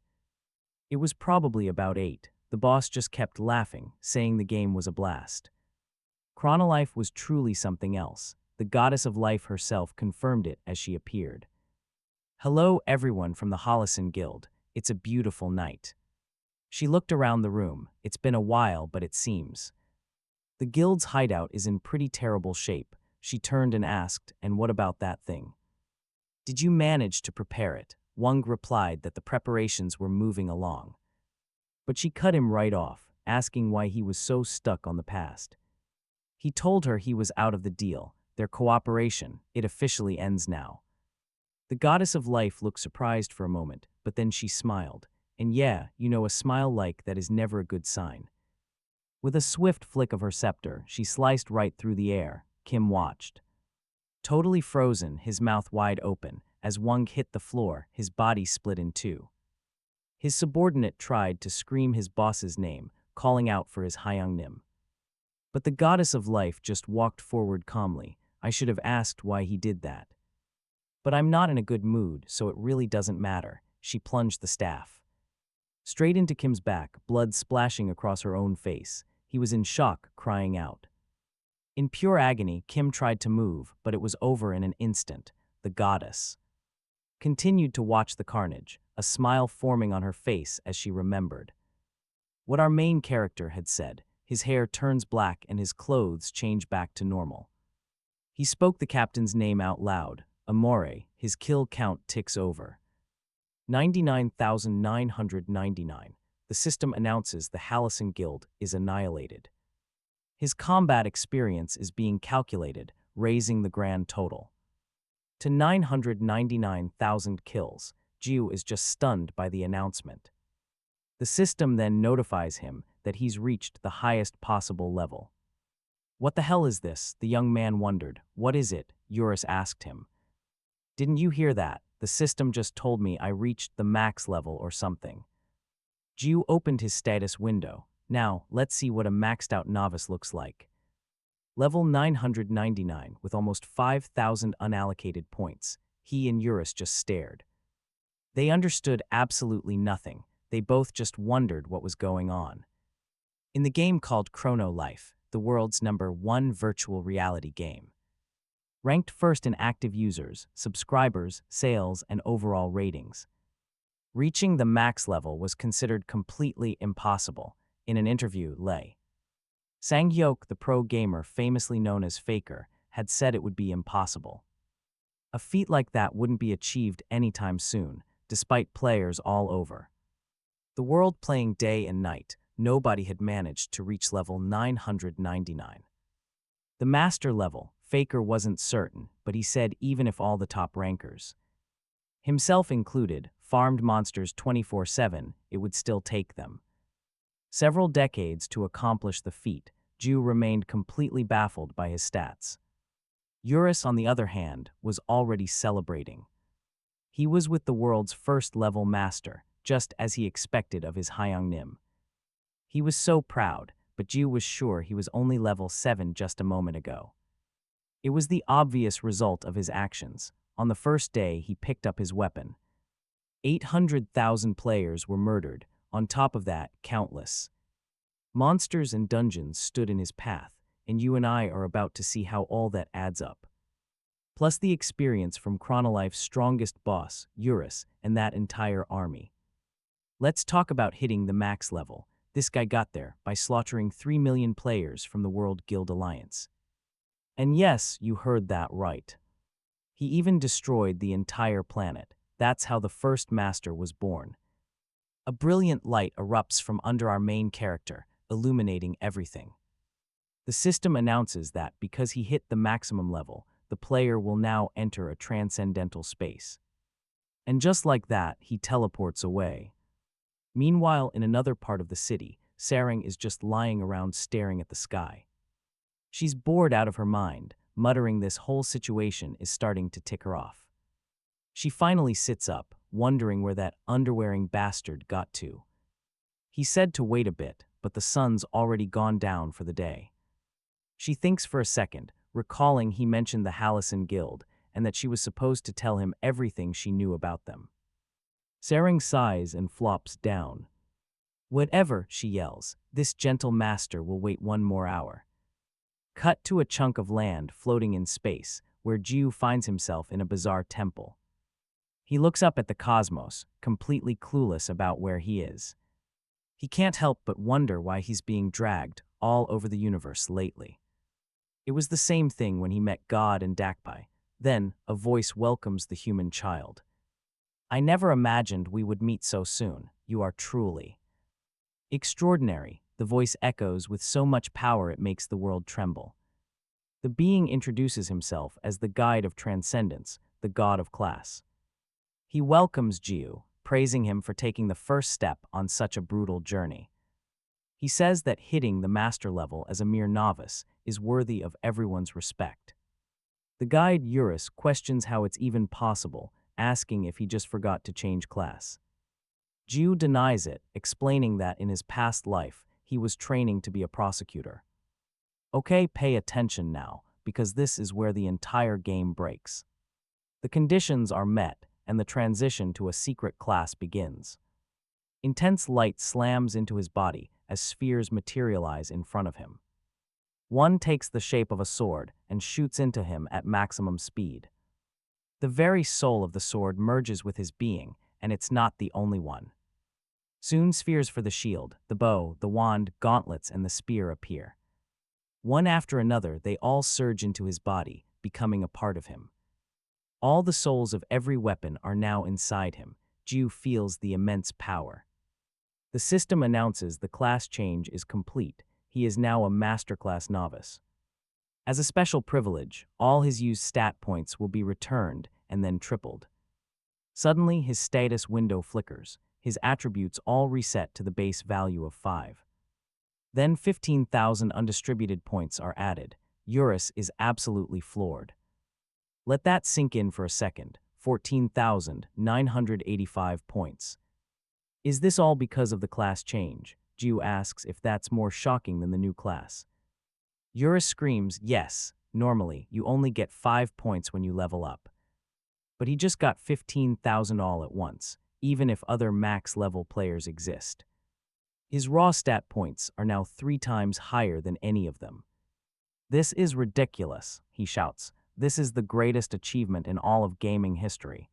It was probably about 8. The boss just kept laughing, saying the game was a blast. Chronolife was truly something else. The goddess of life herself confirmed it as she appeared. Hello everyone from the Holocene Guild. It's a beautiful night. She looked around the room. It's been a while, but it seems. The guild's hideout is in pretty terrible shape. She turned and asked, and what about that thing? Did you manage to prepare it? Wang replied that the preparations were moving along. But she cut him right off, asking why he was so stuck on the past. He told her he was out of the deal, their cooperation, it officially ends now. The goddess of life looked surprised for a moment, but then she smiled. And yeah, you know, a smile like that is never a good sign. With a swift flick of her scepter, she sliced right through the air. Kim watched. Totally frozen, his mouth wide open, as Wang hit the floor, his body split in two. His subordinate tried to scream his boss's name, calling out for his Hyungnim. But the goddess of life just walked forward calmly. I should have asked why he did that. But I'm not in a good mood, so it really doesn't matter. She plunged the staff straight into Kim's back, blood splashing across her own face. He was in shock, crying out. In pure agony, Kim tried to move, but it was over in an instant. The goddess continued to watch the carnage, a smile forming on her face as she remembered what our main character had said. His hair turns black and his clothes change back to normal. He spoke the captain's name out loud. Amore, his kill count ticks over 99,999. The system announces the Halcyon Guild is annihilated. His combat experience is being calculated, raising the grand total to 999,000 kills. Jiu is just stunned by the announcement. The system then notifies him that he's reached the highest possible level. What the hell is this? The young man wondered. What is it? Eurus asked him. Didn't you hear that? The system just told me I reached the max level or something. Jiu opened his status window. Now, let's see what a maxed out novice looks like. Level 999 with almost 5,000 unallocated points. He and Eurus just stared. They understood absolutely nothing. They both just wondered what was going on. In the game called Chronolife, the world's #1 virtual reality game. Ranked first in active users, subscribers, sales, and overall ratings. Reaching the max level was considered completely impossible. In an interview, Lei Sang-hyuk, the pro gamer famously known as Faker, had said it would be impossible. A feat like that wouldn't be achieved anytime soon, despite players all over the world playing day and night. Nobody had managed to reach level 999. The master level, Faker wasn't certain, but he said even if all the top rankers, himself included, farmed monsters 24/7, it would still take them several decades to accomplish the feat. Jiu remained completely baffled by his stats. Eurus, on the other hand, was already celebrating. He was with the world's first level master, just as he expected of his Hyungnim. He was so proud, but Jiu was sure he was only level 7 just a moment ago. It was the obvious result of his actions. On the first day, he picked up his weapon. 800,000 players were murdered. On top of that, countless monsters and dungeons stood in his path, and you and I are about to see how all that adds up. plus the experience from Chronolife's strongest boss, Eurus, and that entire army. Let's talk about hitting the max level. This guy got there by slaughtering 3 million players from the World Guild Alliance. And yes, you heard that right. He even destroyed the entire planet. That's how the first master was born. A brilliant light erupts from under our main character, illuminating everything. The system announces that because he hit the maximum level, the player will now enter a transcendental space. And just like that, he teleports away. Meanwhile, in another part of the city, Sarang is just lying around staring at the sky. She's bored out of her mind, muttering this whole situation is starting to tick her off. She finally sits up, wondering where that underwearing bastard got to. He said to wait a bit, but the sun's already gone down for the day. She thinks for a second, recalling he mentioned the Hallison Guild and that she was supposed to tell him everything she knew about them. Sarang sighs and flops down. Whatever, she yells, this gentle master will wait 1 more hour. Cut to a chunk of land floating in space, where Jiu finds himself in a bizarre temple. He looks up at the cosmos, completely clueless about where he is. He can't help but wonder why he's being dragged all over the universe lately. It was the same thing when he met God and Dakpai. Then, a voice welcomes the human child. I never imagined we would meet so soon. You are truly extraordinary, the voice echoes with so much power it makes the world tremble. The being introduces himself as the guide of transcendence, the god of class. He welcomes Jiu, praising him for taking the first step on such a brutal journey. He says that hitting the master level as a mere novice is worthy of everyone's respect. The guide Eurus questions how it's even possible, asking if he just forgot to change class. Jiu denies it, explaining that in his past life, he was training to be a prosecutor. Okay, pay attention now, because this is where the entire game breaks. The conditions are met, and the transition to a secret class begins. Intense light slams into his body as spheres materialize in front of him. One takes the shape of a sword and shoots into him at maximum speed. The very soul of the sword merges with his being, and it's not the only one. Soon spheres for the shield, the bow, the wand, gauntlets, and the spear appear. One after another, they all surge into his body, becoming a part of him. All the souls of every weapon are now inside him. Jiu feels the immense power. The system announces the class change is complete. He is now a masterclass novice. As a special privilege, all his used stat points will be returned and then tripled. Suddenly, his status window flickers. His attributes all reset to the base value of 5. Then 15,000 undistributed points are added. Eurus is absolutely floored. Let that sink in for a second. 14,985 points. Is this all because of the class change? Jiu asks if that's more shocking than the new class. Eurus screams, yes, normally you only get 5 points when you level up. But he just got 15,000 all at once, even if other max level players exist. His raw stat points are now 3 times higher than any of them. This is ridiculous, he shouts. This is the greatest achievement in all of gaming history.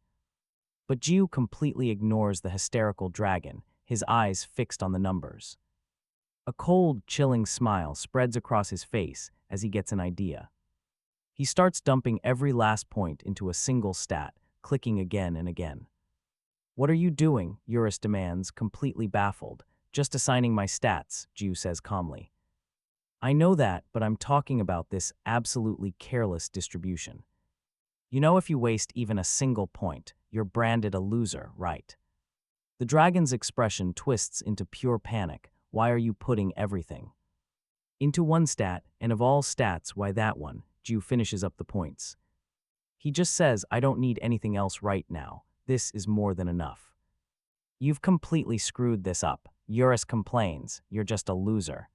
But Jiu completely ignores the hysterical dragon, his eyes fixed on the numbers. A cold, chilling smile spreads across his face as he gets an idea. He starts dumping every last point into a single stat, clicking again and again. What are you doing? Eurus demands, completely baffled. Just assigning my stats, Jiu says calmly. I know that, but I'm talking about this absolutely careless distribution. You know, if you waste even a single point, you're branded a loser, right? The dragon's expression twists into pure panic. Why are you putting everything into one stat, and of all stats, why that one? Jiu finishes up the points. He just says, I don't need anything else right now. This is more than enough. You've completely screwed this up. Eurus complains, you're just a loser.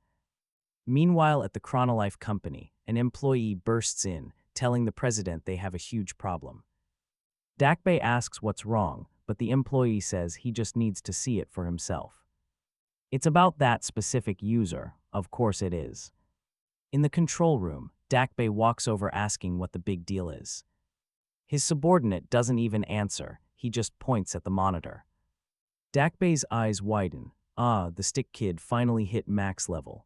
Meanwhile, at the Chronolife company, an employee bursts in, telling the president they have a huge problem. Dakbei asks what's wrong, but the employee says he just needs to see it for himself. It's about that specific user, of course it is. In the control room, Dakbei walks over asking what the big deal is. His subordinate doesn't even answer, he just points at the monitor. Dakbei's eyes widen. Ah, the stick kid finally hit max level.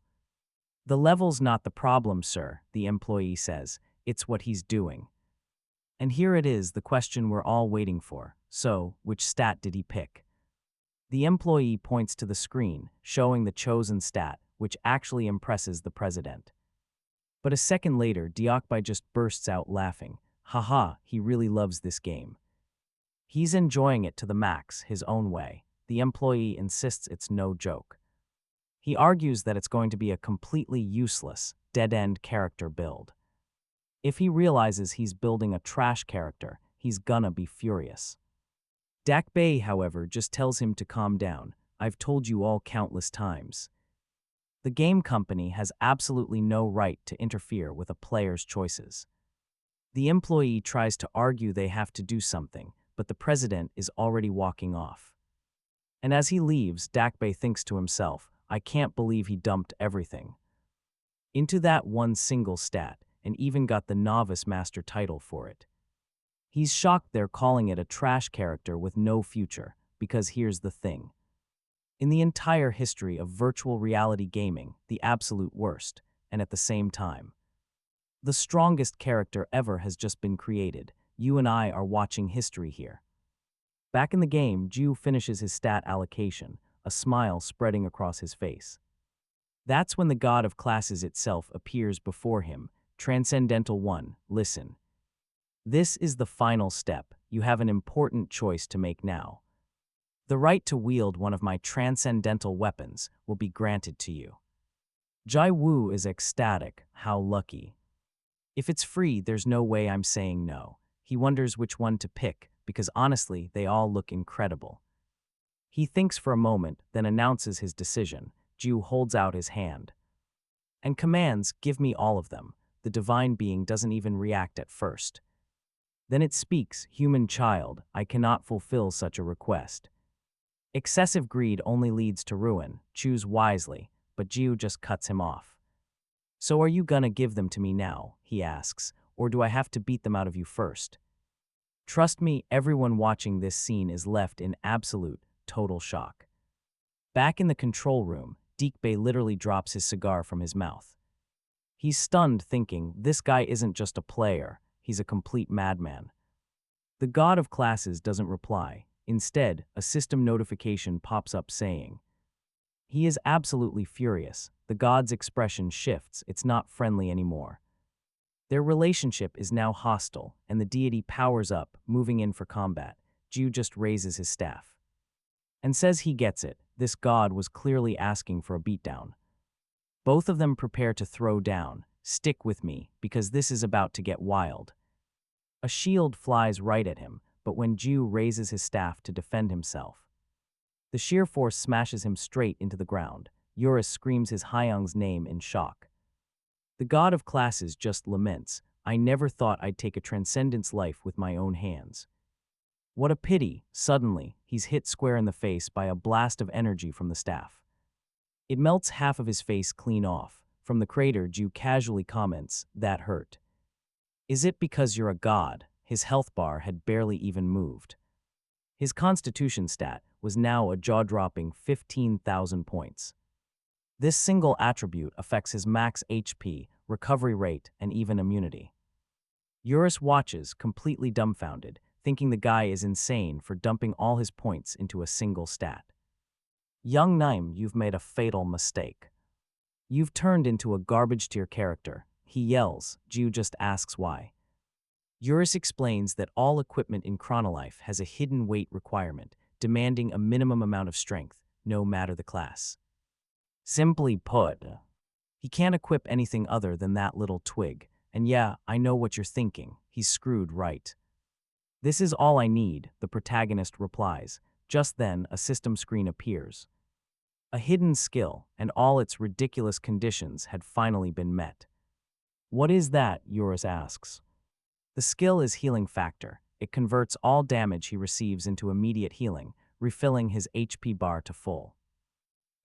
The level's not the problem, sir, the employee says. It's what he's doing. And here it is, the question we're all waiting for. So, which stat did he pick? The employee points to the screen, showing the chosen stat, which actually impresses the president. But a second later, Diokbai just bursts out laughing. Haha, he really loves this game. He's enjoying it to the max, his own way. The employee insists it's no joke. He argues that it's going to be a completely useless, dead-end character build. If he realizes he's building a trash character, he's gonna be furious. Dakbei, however, just tells him to calm down. I've told you all countless times. The game company has absolutely no right to interfere with a player's choices. The employee tries to argue they have to do something, but the president is already walking off. And as he leaves, Dakbei thinks to himself, I can't believe he dumped everything into that one single stat, and even got the novice master title for it. He's shocked they're calling it a trash character with no future, because here's the thing. In the entire history of virtual reality gaming, the absolute worst, and at the same time, the strongest character ever has just been created. You and I are watching history here. Back in the game, Ju finishes his stat allocation, a smile spreading across his face. That's when the god of classes itself appears before him. Transcendental One, listen. This is the final step. You have an important choice to make now. The right to wield one of my transcendental weapons will be granted to you. Jai Wu is ecstatic. How lucky. If it's free, there's no way I'm saying no. He wonders which one to pick, because honestly, they all look incredible. He thinks for a moment, then announces his decision. Ju holds out his hand and commands, give me all of them. The divine being doesn't even react at first. Then it speaks, human child, I cannot fulfill such a request. Excessive greed only leads to ruin. Choose wisely, but Ju just cuts him off. So are you gonna give them to me now, he asks, or do I have to beat them out of you first? Trust me, everyone watching this scene is left in absolute, total shock. Back in the control room, Dakbei literally drops his cigar from his mouth. He's stunned, thinking, this guy isn't just a player, he's a complete madman. The god of classes doesn't reply. Instead, a system notification pops up saying, he is absolutely furious. The god's expression shifts, it's not friendly anymore. Their relationship is now hostile, and the deity powers up, moving in for combat. Ju just raises his staff and says he gets it. This god was clearly asking for a beatdown. Both of them prepare to throw down. Stick with me, because this is about to get wild. A shield flies right at him, but when Ju raises his staff to defend himself, the sheer force smashes him straight into the ground. Eurus screams his Hyung's name in shock. The god of classes just laments, I never thought I'd take a transcendence life with my own hands. What a pity. Suddenly, he's hit square in the face by a blast of energy from the staff. It melts half of his face clean off. From the crater, Ju casually comments, that hurt. Is it because you're a god? His health bar had barely even moved. His constitution stat was now a jaw-dropping 15,000 points. This single attribute affects his max HP, recovery rate, and even immunity. Eurus watches, completely dumbfounded, thinking the guy is insane for dumping all his points into a single stat. Young Naim, you've made a fatal mistake. You've turned into a garbage-tier character. He yells. Ju just asks why. Eurus explains that all equipment in Chronolife has a hidden weight requirement, demanding a minimum amount of strength, no matter the class. Simply put, he can't equip anything other than that little twig. And yeah, I know what you're thinking. He's screwed, right? This is all I need, the protagonist replies. Just then, a system screen appears. A hidden skill, and all its ridiculous conditions had finally been met. What is that? Eurus asks. The skill is Healing Factor. It converts all damage he receives into immediate healing, refilling his HP bar to full.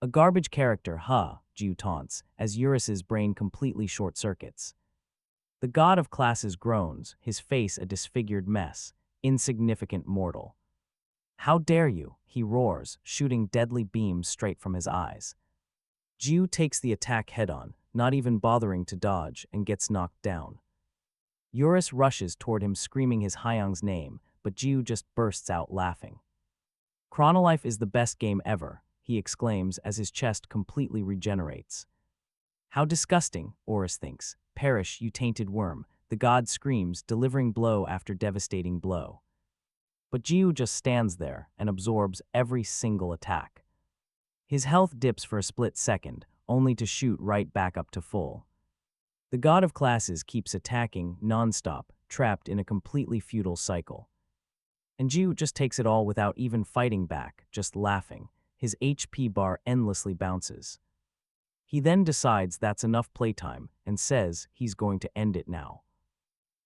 A garbage character, huh? Ju taunts, as Eurus's brain completely short-circuits. The god of classes groans, his face a disfigured mess. Insignificant mortal. How dare you, he roars, shooting deadly beams straight from his eyes. Jiu takes the attack head-on, not even bothering to dodge, and gets knocked down. Eurus rushes toward him screaming his Hyung's name, but Jiu just bursts out laughing. Chronolife is the best game ever, he exclaims as his chest completely regenerates. How disgusting, Eurus thinks. Perish, you tainted worm, the god screams, delivering blow after devastating blow. But Jiu just stands there and absorbs every single attack. His health dips for a split second, only to shoot right back up to full. The god of classes keeps attacking non-stop, trapped in a completely futile cycle. And Jiu just takes it all without even fighting back, just laughing. His HP bar endlessly bounces. He then decides that's enough playtime and says he's going to end it now.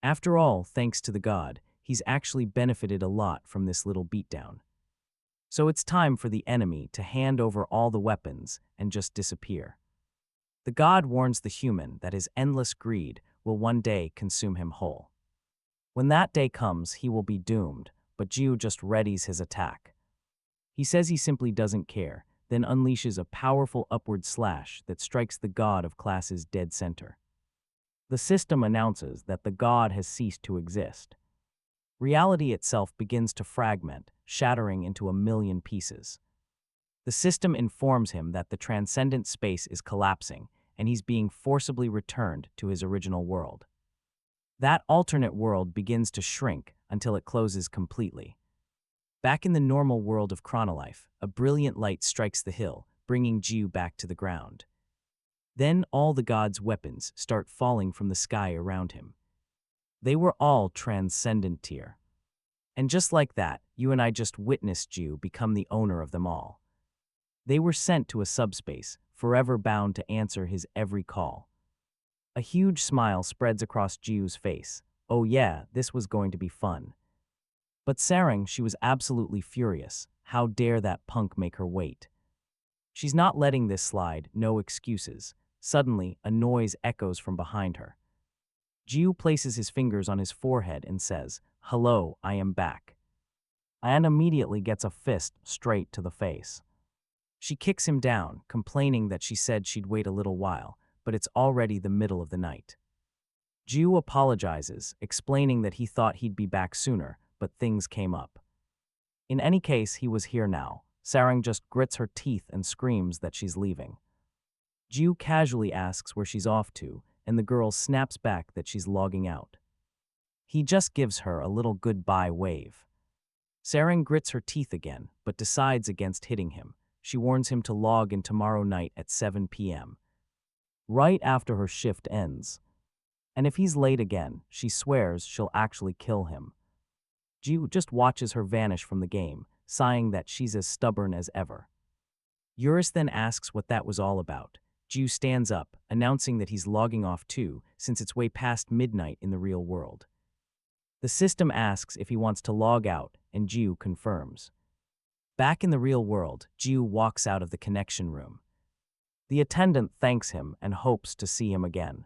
After all, thanks to the god, he's actually benefited a lot from this little beatdown. So it's time for the enemy to hand over all the weapons and just disappear. The god warns the human that his endless greed will one day consume him whole. When that day comes, he will be doomed, but Jiu just readies his attack. He says he simply doesn't care, then unleashes a powerful upward slash that strikes the god of classes dead center. The system announces that the god has ceased to exist. Reality itself begins to fragment, shattering into a million pieces. The system informs him that the transcendent space is collapsing, and he's being forcibly returned to his original world. That alternate world begins to shrink until it closes completely. Back in the normal world of Chronolife, a brilliant light strikes the hill, bringing Jiu back to the ground. Then all the god's weapons start falling from the sky around him. They were all transcendent tier. And just like that, you and I just witnessed Jiu become the owner of them all. They were sent to a subspace, forever bound to answer his every call. A huge smile spreads across Jiu's face. Oh yeah, this was going to be fun. But Sarang, she was absolutely furious. How dare that punk make her wait? She's not letting this slide, no excuses. Suddenly, a noise echoes from behind her. Jiu places his fingers on his forehead and says, "Hello, I am back." And immediately gets a fist straight to the face. She kicks him down, complaining that she said she'd wait a little while, but it's already the middle of the night. Jiu apologizes, explaining that he thought he'd be back sooner, but things came up. In any case, he was here now. Sarang just grits her teeth and screams that she's leaving. Jiu casually asks where she's off to, and the girl snaps back that she's logging out. He just gives her a little goodbye wave. Sarang grits her teeth again, but decides against hitting him. She warns him to log in tomorrow night at 7 p.m. right after her shift ends. And if he's late again, she swears she'll actually kill him. Jiu just watches her vanish from the game, sighing that she's as stubborn as ever. Eurus then asks what that was all about. Jiu stands up, announcing that he's logging off too, since it's way past midnight in the real world. The system asks if he wants to log out, and Jiu confirms. Back in the real world, Jiu walks out of the connection room. The attendant thanks him and hopes to see him again.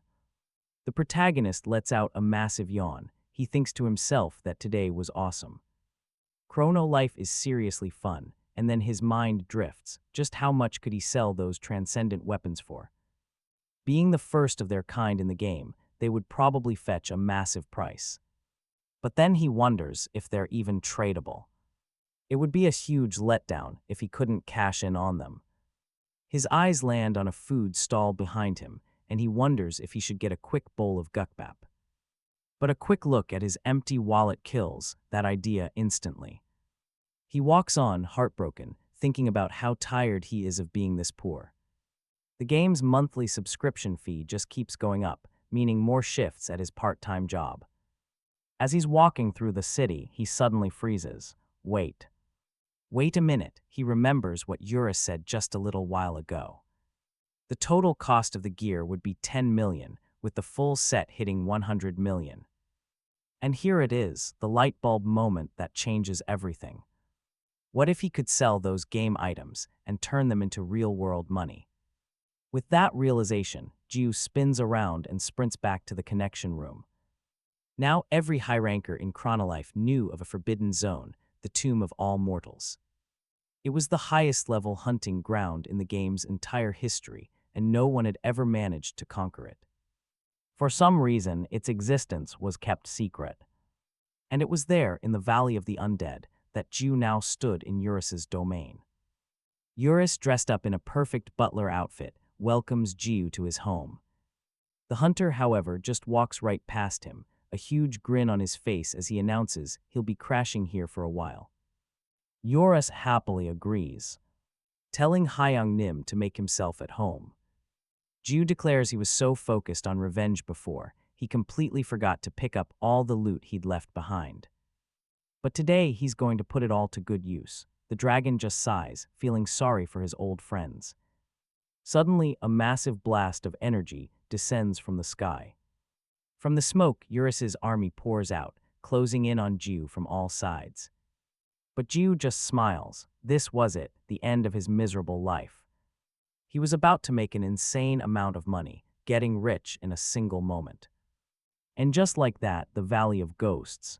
The protagonist lets out a massive yawn. He thinks to himself that today was awesome. Chronolife is seriously fun, and then his mind drifts. Just how much could he sell those transcendent weapons for? Being the first of their kind in the game, they would probably fetch a massive price. But then he wonders if they're even tradable. It would be a huge letdown if he couldn't cash in on them. His eyes land on a food stall behind him, and he wonders if he should get a quick bowl of gukbap. But a quick look at his empty wallet kills that idea instantly. He walks on, heartbroken, thinking about how tired he is of being this poor. The game's monthly subscription fee just keeps going up, meaning more shifts at his part-time job. As he's walking through the city, he suddenly freezes. Wait. Wait a minute, he remembers what Eurus said just a little while ago. The total cost of the gear would be 10 million, with the full set hitting 100 million. And here it is, the light bulb moment that changes everything. What if he could sell those game items and turn them into real-world money? With that realization, Jiu spins around and sprints back to the connection room. Now every high ranker in Chronolife knew of a forbidden zone, the Tomb of All Mortals. It was the highest level hunting ground in the game's entire history, and no one had ever managed to conquer it. For some reason, its existence was kept secret. And it was there, in the Valley of the Undead, that Jiu now stood in Eurus's domain. Eurus, dressed up in a perfect butler outfit, welcomes Jiu to his home. The hunter, however, just walks right past him, a huge grin on his face as he announces he'll be crashing here for a while. Eurus happily agrees, telling Hyung Nim to make himself at home. Jiu declares he was so focused on revenge before, he completely forgot to pick up all the loot he'd left behind. But today he's going to put it all to good use. The dragon just sighs, feeling sorry for his old friends. Suddenly, a massive blast of energy descends from the sky. From the smoke, Eurus's army pours out, closing in on Jiu from all sides. But Jiu just smiles. This was it, the end of his miserable life. He was about to make an insane amount of money, getting rich in a single moment. And just like that, the Valley of Ghosts,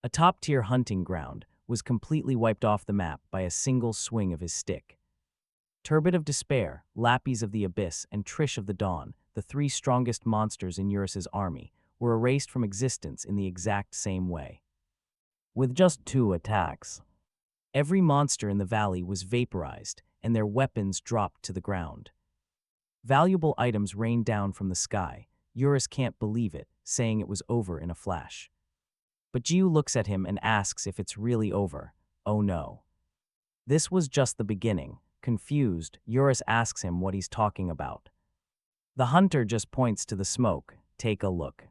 a top-tier hunting ground, was completely wiped off the map by a single swing of his stick. Turbid of Despair, Lapis of the Abyss, and Trish of the Dawn, the three strongest monsters in Eurus's army, were erased from existence in the exact same way. With just 2 attacks, every monster in the valley was vaporized, and their weapons dropped to the ground. Valuable items rained down from the sky. Eurus can't believe it, saying it was over in a flash. But Jiu looks at him and asks if it's really over. Oh no. This was just the beginning. Confused, Eurus asks him what he's talking about. The hunter just points to the smoke. Take a look.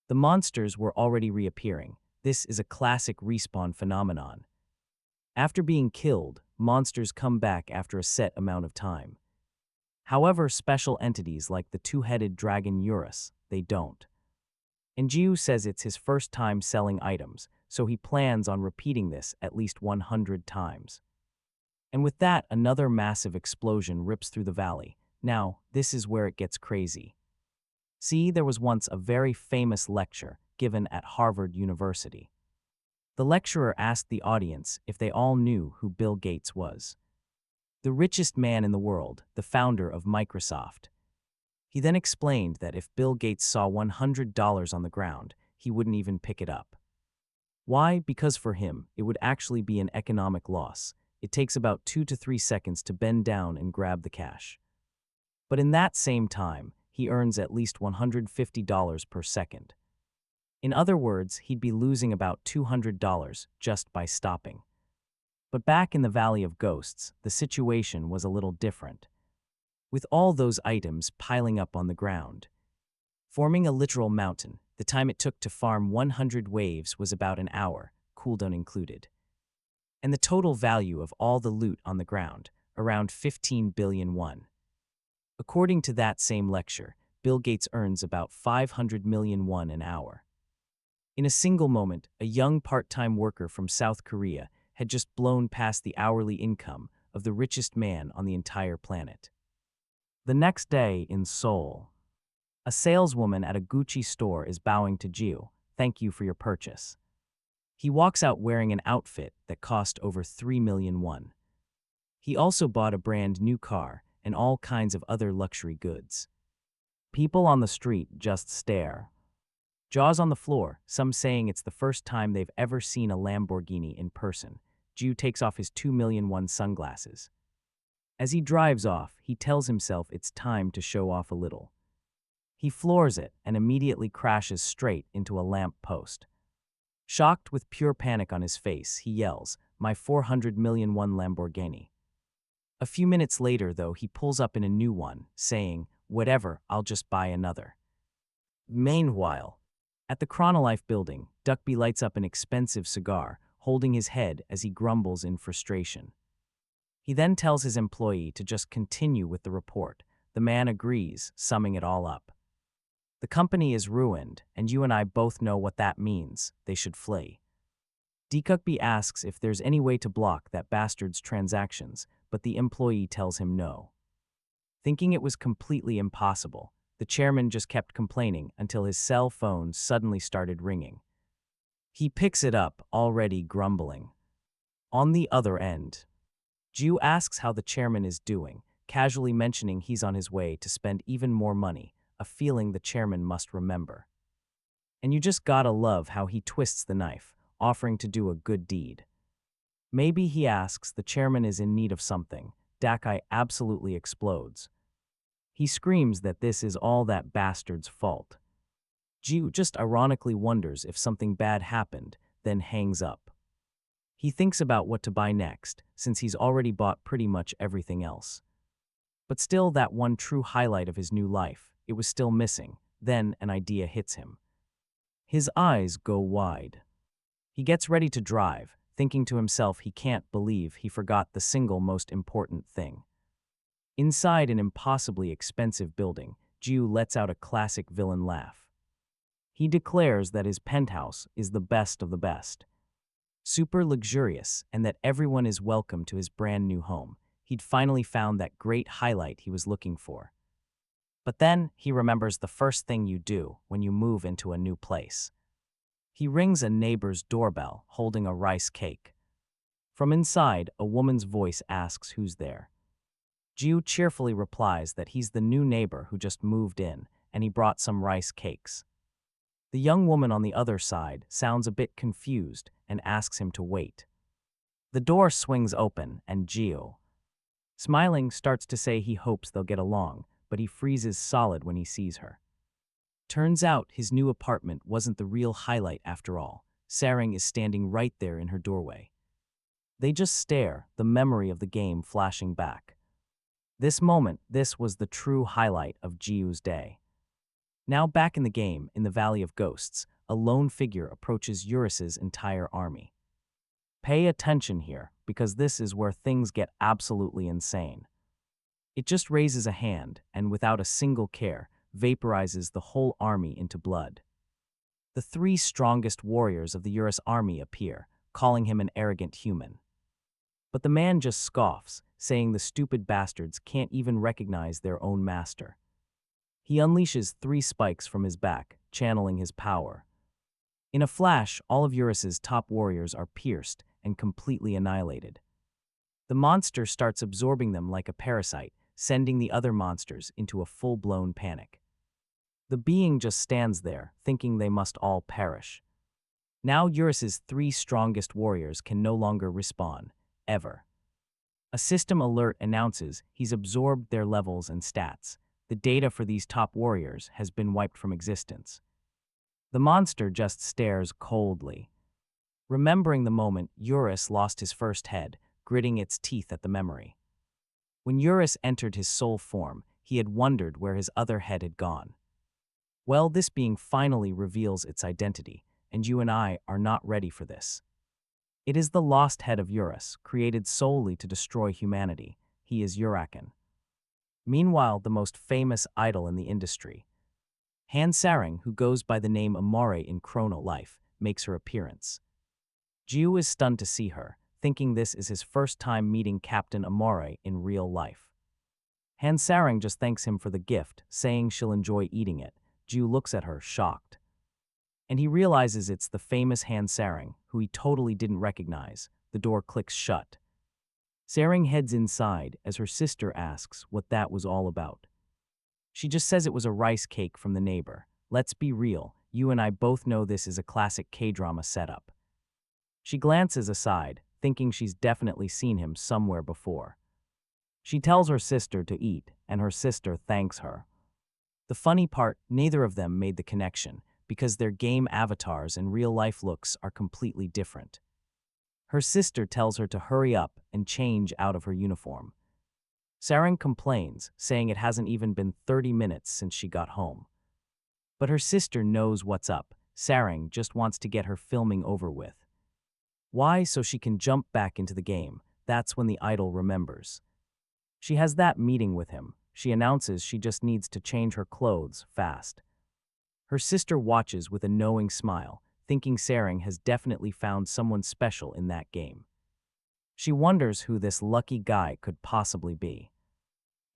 The monsters were already reappearing. This is a classic respawn phenomenon. After being killed, monsters come back after a set amount of time. However, special entities like the two-headed dragon Eurus, they don't. And Jiu says it's his first time selling items, so he plans on repeating this at least 100 times. And with that, another massive explosion rips through the valley. Now, this is where it gets crazy. See, there was once a very famous lecture given at Harvard University. The lecturer asked the audience if they all knew who Bill Gates was. The richest man in the world, the founder of Microsoft. He then explained that if Bill Gates saw $100 on the ground, he wouldn't even pick it up. Why? Because for him, it would actually be an economic loss. It takes about 2 to 3 seconds to bend down and grab the cash. But in that same time, he earns at least $150 per second. In other words, he'd be losing about $200 just by stopping. But back in the Valley of Ghosts, the situation was a little different. With all those items piling up on the ground, forming a literal mountain, the time it took to farm 100 waves was about an hour, cooldown included. And the total value of all the loot on the ground, around 15 billion won. According to that same lecture, Bill Gates earns about 500 million won an hour. In a single moment, a young part-time worker from South Korea had just blown past the hourly income of the richest man on the entire planet. The next day in Seoul, a saleswoman at a Gucci store is bowing to Jiu. Thank you for your purchase. He walks out wearing an outfit that cost over 3 million won. He also bought a brand new car and all kinds of other luxury goods. People on the street just stare, jaws on the floor, some saying it's the first time they've ever seen a Lamborghini in person. Jiu takes off his 2 million won sunglasses. As he drives off, he tells himself it's time to show off a little. He floors it and immediately crashes straight into a lamp post. Shocked with pure panic on his face, he yells, "My 400 million won Lamborghini." A few minutes later, though, he pulls up in a new one, saying, "Whatever, I'll just buy another." Meanwhile, at the Chronolife building, Duckby lights up an expensive cigar, holding his head as he grumbles in frustration. He then tells his employee to just continue with the report. The man agrees, summing it all up. The company is ruined, and you and I both know what that means. They should flee. Duckby asks if there's any way to block that bastard's transactions, but the employee tells him no. Thinking it was completely impossible, the chairman just kept complaining until his cell phone suddenly started ringing. He picks it up, already grumbling. On the other end, Ju asks how the chairman is doing, casually mentioning he's on his way to spend even more money, a feeling the chairman must remember. And you just gotta love how he twists the knife, offering to do a good deed. Maybe he asks the chairman is in need of something. Dakai absolutely explodes. He screams that this is all that bastard's fault. Ju just ironically wonders if something bad happened, then hangs up. He thinks about what to buy next, since he's already bought pretty much everything else. But still, that one true highlight of his new life, it was still missing. Then an idea hits him. His eyes go wide. He gets ready to drive, thinking to himself he can't believe he forgot the single most important thing. Inside an impossibly expensive building, Ju lets out a classic villain laugh. He declares that his penthouse is the best of the best. Super luxurious, and that everyone is welcome to his brand new home. He'd finally found that great highlight he was looking for. But then he remembers the first thing you do when you move into a new place. He rings a neighbor's doorbell, holding a rice cake. From inside, a woman's voice asks who's there. Ju cheerfully replies that he's the new neighbor who just moved in, and he brought some rice cakes. The young woman on the other side sounds a bit confused and asks him to wait. The door swings open, and Ju, smiling, starts to say he hopes they'll get along, but he freezes solid when he sees her. Turns out his new apartment wasn't the real highlight after all. Sarang is standing right there in her doorway. They just stare, the memory of the game flashing back. This was the true highlight of Jiu's day. Now back in the game, in the Valley of Ghosts, a lone figure approaches Eurus's entire army. Pay attention here, because this is where things get absolutely insane. It just raises a hand, and without a single care, vaporizes the whole army into blood. The 3 strongest warriors of the Eurus army appear, calling him an arrogant human. But the man just scoffs, saying the stupid bastards can't even recognize their own master. He unleashes 3 spikes from his back, channeling his power. In a flash, all of Eurus's top warriors are pierced and completely annihilated. The monster starts absorbing them like a parasite, sending the other monsters into a full-blown panic. The being just stands there, thinking they must all perish. Now Eurus's 3 strongest warriors can no longer respawn, ever. A system alert announces he's absorbed their levels and stats. The data for these top warriors has been wiped from existence. The monster just stares coldly. Remembering the moment Eurus lost his first head, gritting its teeth at the memory. When Eurus entered his soul form, he had wondered where his other head had gone. Well, this being finally reveals its identity, and you and I are not ready for this. It is the lost head of Eurus, created solely to destroy humanity. He is Urakan. Meanwhile, the most famous idol in the industry, Han Sarang, who goes by the name Amare in Chronolife, makes her appearance. Ju is stunned to see her, thinking this is his first time meeting Captain Amare in real life. Han Sarang just thanks him for the gift, saying she'll enjoy eating it. Ju looks at her, shocked. And he realizes it's the famous Han Sarang, who he totally didn't recognize. The door clicks shut. Sarang heads inside as her sister asks what that was all about. She just says it was a rice cake from the neighbor. Let's be real, you and I both know this is a classic K-drama setup. She glances aside, thinking she's definitely seen him somewhere before. She tells her sister to eat, and her sister thanks her. The funny part, neither of them made the connection, because their game avatars and real-life looks are completely different. Her sister tells her to hurry up and change out of her uniform. Sarang complains, saying it hasn't even been 30 minutes since she got home. But her sister knows what's up. Sarang just wants to get her filming over with. Why? So she can jump back into the game. That's when the idol remembers. She has that meeting with him. She announces she just needs to change her clothes fast. Her sister watches with a knowing smile, thinking Sarang has definitely found someone special in that game. She wonders who this lucky guy could possibly be.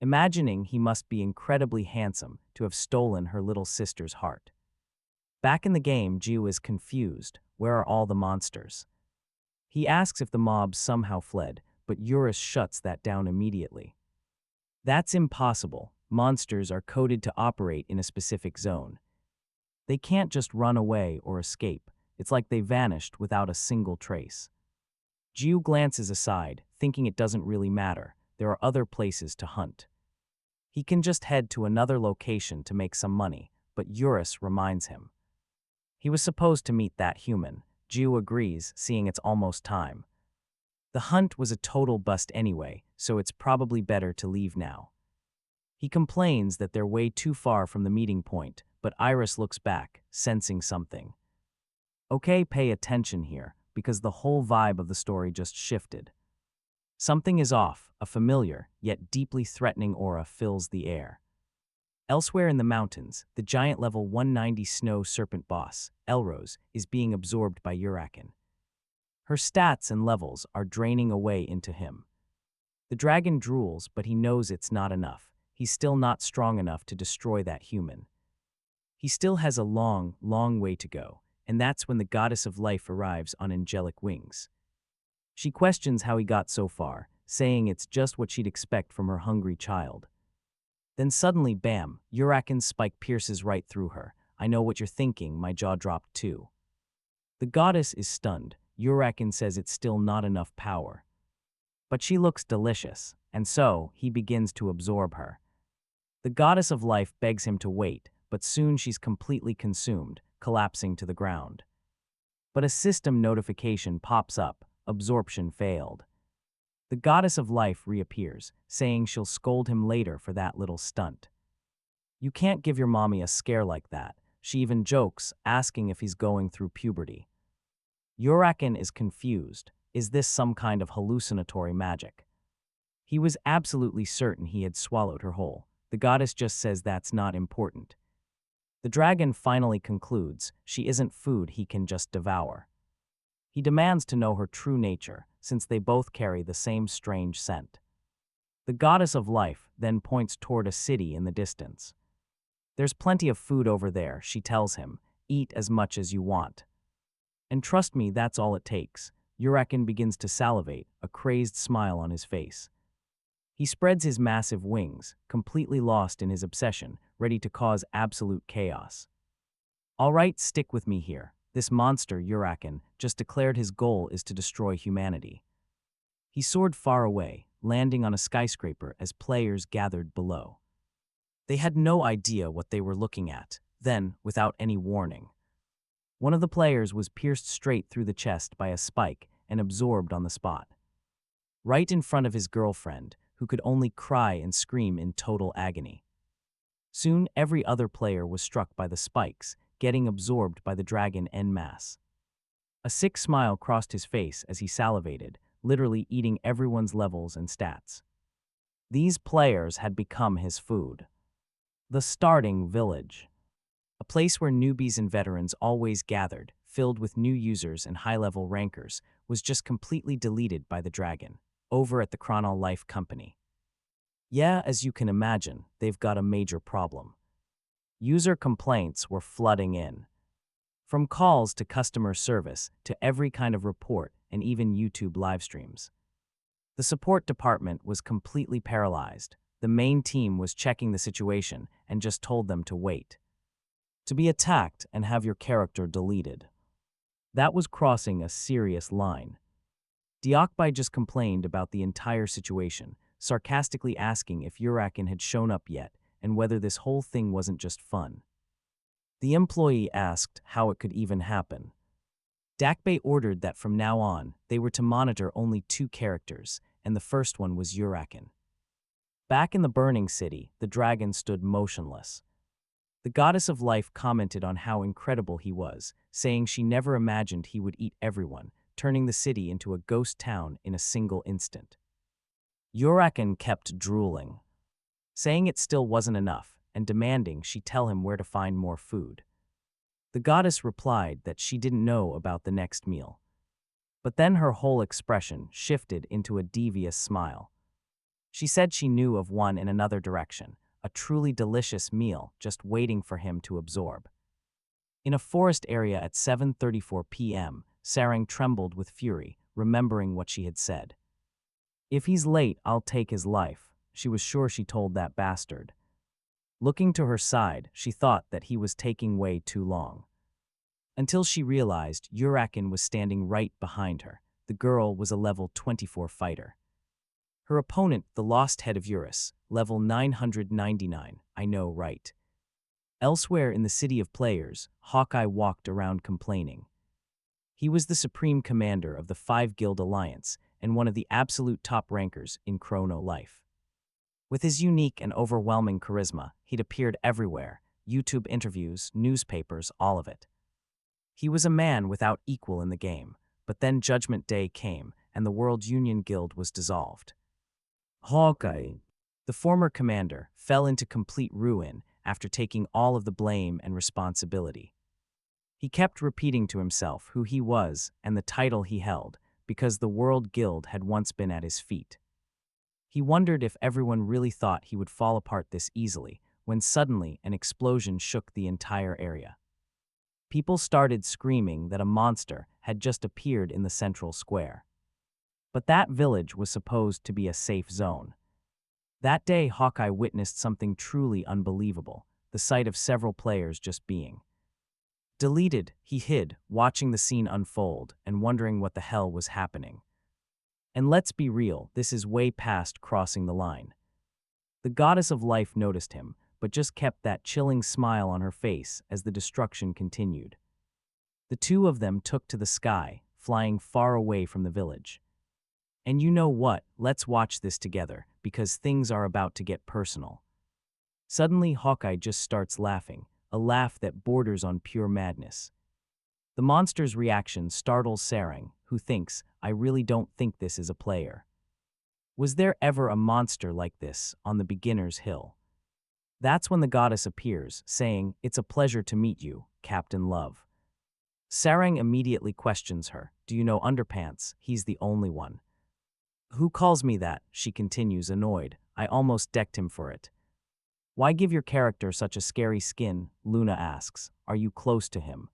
imagining he must be incredibly handsome to have stolen her little sister's heart. Back in the game, Jiu is confused. Where are all the monsters? He asks if the mob somehow fled, but Eurus shuts that down immediately. That's impossible. Monsters are coded to operate in a specific zone. They can't just run away or escape. It's like they vanished without a single trace. Jiu glances aside, thinking it doesn't really matter. There are other places to hunt. He can just head to another location to make some money, but Eurus reminds him. He was supposed to meet that human. Jiu agrees, seeing it's almost time. The hunt was a total bust anyway, so it's probably better to leave now. He complains that they're way too far from the meeting point, but Iris looks back, sensing something. Okay, pay attention here, because the whole vibe of the story just shifted. Something is off. A familiar, yet deeply threatening aura fills the air. Elsewhere in the mountains, the giant level 190 snow serpent boss, Elrose, is being absorbed by Urakin. Her stats and levels are draining away into him. The dragon drools, but he knows it's not enough. He's still not strong enough to destroy that human. He still has a long, long way to go, and that's when the goddess of life arrives on angelic wings. She questions how he got so far, saying it's just what she'd expect from her hungry child. Then suddenly, bam, Urakin's spike pierces right through her. I know what you're thinking, my jaw dropped too. The goddess is stunned. Urakin says it's still not enough power. But she looks delicious, and so he begins to absorb her. The goddess of life begs him to wait, but soon she's completely consumed, collapsing to the ground. But a system notification pops up. Absorption failed. The goddess of life reappears, saying she'll scold him later for that little stunt. You can't give your mommy a scare like that. She even jokes, asking if he's going through puberty. Urakin is confused. Is this some kind of hallucinatory magic? He was absolutely certain he had swallowed her whole. The goddess just says that's not important. The dragon finally concludes she isn't food he can just devour. He demands to know her true nature, since they both carry the same strange scent. The goddess of life then points toward a city in the distance. There's plenty of food over there, she tells him. Eat as much as you want. And trust me, that's all it takes. Urakin begins to salivate, a crazed smile on his face. He spreads his massive wings, completely lost in his obsession, ready to cause absolute chaos. All right, stick with me here. This monster, Urakin, just declared his goal is to destroy humanity. He soared far away, landing on a skyscraper as players gathered below. They had no idea what they were looking at. Then, without any warning, one of the players was pierced straight through the chest by a spike and absorbed on the spot. Right in front of his girlfriend, who could only cry and scream in total agony. Soon, every other player was struck by the spikes, getting absorbed by the dragon en masse. A sick smile crossed his face as he salivated, literally eating everyone's levels and stats. These players had become his food. The starting village. A place where newbies and veterans always gathered, filled with new users and high-level rankers, was just completely deleted by the dragon, over at the Chronolife company. Yeah, as you can imagine, they've got a major problem. User complaints were flooding in. From calls to customer service to every kind of report and even YouTube live streams. The support department was completely paralyzed. The main team was checking the situation and just told them to wait. To be attacked and have your character deleted. That was crossing a serious line. Diokbai just complained about the entire situation, sarcastically asking if Urakin had shown up yet and whether this whole thing wasn't just fun. The employee asked how it could even happen. Dakbei ordered that from now on, they were to monitor only 2 characters, and the first one was Urakin. Back in the burning city, the dragon stood motionless. The goddess of life commented on how incredible he was, saying she never imagined he would eat everyone, turning the city into a ghost town in a single instant. Urakin kept drooling, saying it still wasn't enough, and demanding she tell him where to find more food. The goddess replied that she didn't know about the next meal. But then her whole expression shifted into a devious smile. She said she knew of one in another direction, a truly delicious meal just waiting for him to absorb. In a forest area at 7:34 p.m., Sarang trembled with fury, remembering what she had said. If he's late, I'll take his life, she was sure she told that bastard. Looking to her side, she thought that he was taking way too long. Until she realized Urakin was standing right behind her. The girl was a level 24 fighter. Her opponent, the lost head of Eurus, level 999, I know, right? Elsewhere in the city of players, Hawkeye walked around complaining. He was the supreme commander of the 5-Guild Alliance and one of the absolute top rankers in Chronolife. With his unique and overwhelming charisma, he'd appeared everywhere, YouTube interviews, newspapers, all of it. He was a man without equal in the game, but then Judgment Day came and the World Union Guild was dissolved. Hawkeye, the former commander, fell into complete ruin after taking all of the blame and responsibility. He kept repeating to himself who he was and the title he held, because the World Guild had once been at his feet. He wondered if everyone really thought he would fall apart this easily, when suddenly an explosion shook the entire area. People started screaming that a monster had just appeared in the central square. But that village was supposed to be a safe zone. That day, Hawkeye witnessed something truly unbelievable, the sight of several players just being deleted. He hid, watching the scene unfold and wondering what the hell was happening. And let's be real, this is way past crossing the line. The goddess of life noticed him, but just kept that chilling smile on her face as the destruction continued. The two of them took to the sky, flying far away from the village. And you know what, let's watch this together, because things are about to get personal. Suddenly, Hawkeye just starts laughing, a laugh that borders on pure madness. The monster's reaction startles Sarang, who thinks, I really don't think this is a player. Was there ever a monster like this on the beginner's hill? That's when the goddess appears, saying, it's a pleasure to meet you, Captain Love. Sarang immediately questions her, do you know Underpants? He's the only one. Who calls me that? She continues, annoyed. I almost decked him for it. Why give your character such a scary skin? Luna asks. Are you close to him?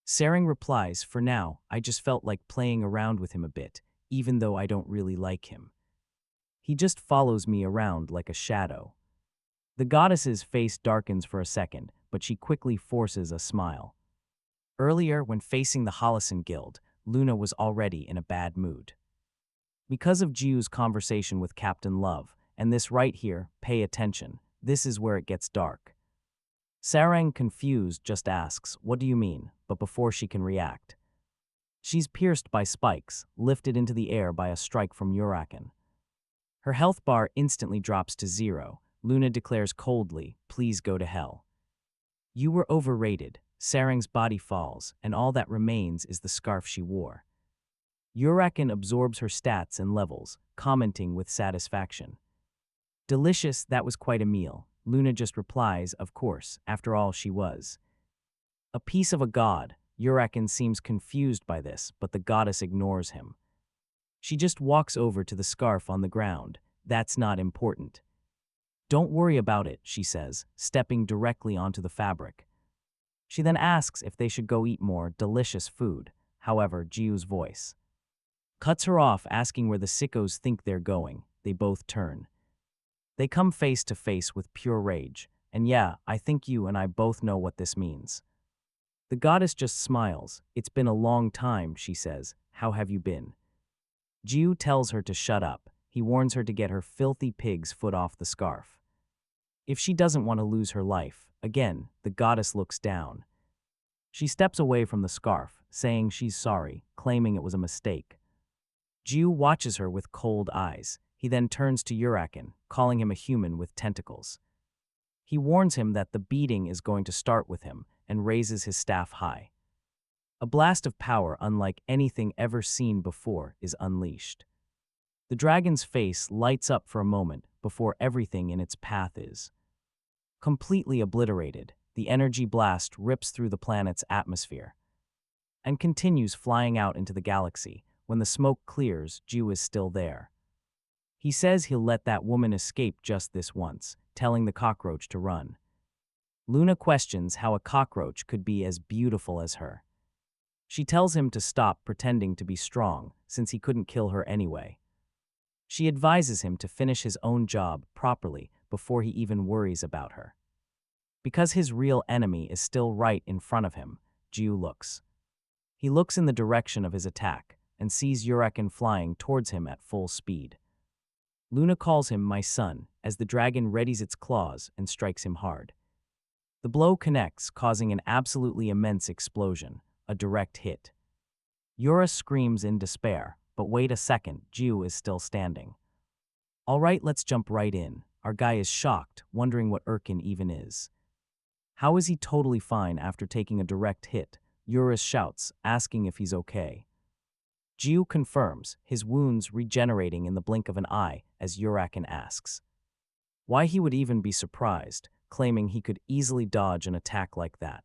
Sarang replies, for now, I just felt like playing around with him a bit, even though I don't really like him. He just follows me around like a shadow. The goddess's face darkens for a second, but she quickly forces a smile. Earlier, when facing the Holison Guild, Luna was already in a bad mood. Because of Jiu's conversation with Captain Love, and this right here, pay attention, this is where it gets dark. Sarang, confused, just asks, what do you mean? But before she can react, she's pierced by spikes, lifted into the air by a strike from Urakin. Her health bar instantly drops to 0. Luna declares coldly, please go to hell. You were overrated. Sarang's body falls, and all that remains is the scarf she wore. Urakin absorbs her stats and levels, commenting with satisfaction. Delicious, that was quite a meal. Luna just replies, of course, after all she was a piece of a god. Urakin seems confused by this, but the goddess ignores him. She just walks over to the scarf on the ground. That's not important. Don't worry about it, she says, stepping directly onto the fabric. She then asks if they should go eat more delicious food. However, Jiu's voice cuts her off, asking where the sickos think they're going. They both turn. They come face to face with pure rage. And yeah, I think you and I both know what this means. The goddess just smiles. It's been a long time, she says. How have you been? Jiu tells her to shut up. He warns her to get her filthy pig's foot off the scarf. If she doesn't want to lose her life, again, the goddess looks down. She steps away from the scarf, saying she's sorry, claiming it was a mistake. Jiu watches her with cold eyes. He then turns to Urakin, calling him a human with tentacles. He warns him that the beating is going to start with him and raises his staff high. A blast of power unlike anything ever seen before is unleashed. The dragon's face lights up for a moment before everything in its path is completely obliterated. The energy blast rips through the planet's atmosphere and continues flying out into the galaxy. When the smoke clears, Jiu is still there. He says he'll let that woman escape just this once, telling the cockroach to run. Luna questions how a cockroach could be as beautiful as her. She tells him to stop pretending to be strong, since he couldn't kill her anyway. She advises him to finish his own job properly before he even worries about her. Because his real enemy is still right in front of him, Jiu looks. He looks in the direction of his attack and sees Urakin flying towards him at full speed. Luna calls him my son as the dragon readies its claws and strikes him hard. The blow connects, causing an absolutely immense explosion, a direct hit. Yura screams in despair, but wait a second, Jiu is still standing. All right, let's jump right in. Our guy is shocked, wondering what Urkin even is. How is he totally fine after taking a direct hit? Yura shouts, asking if he's okay. Jiu confirms, his wounds regenerating in the blink of an eye as Urakin asks why he would even be surprised, claiming he could easily dodge an attack like that.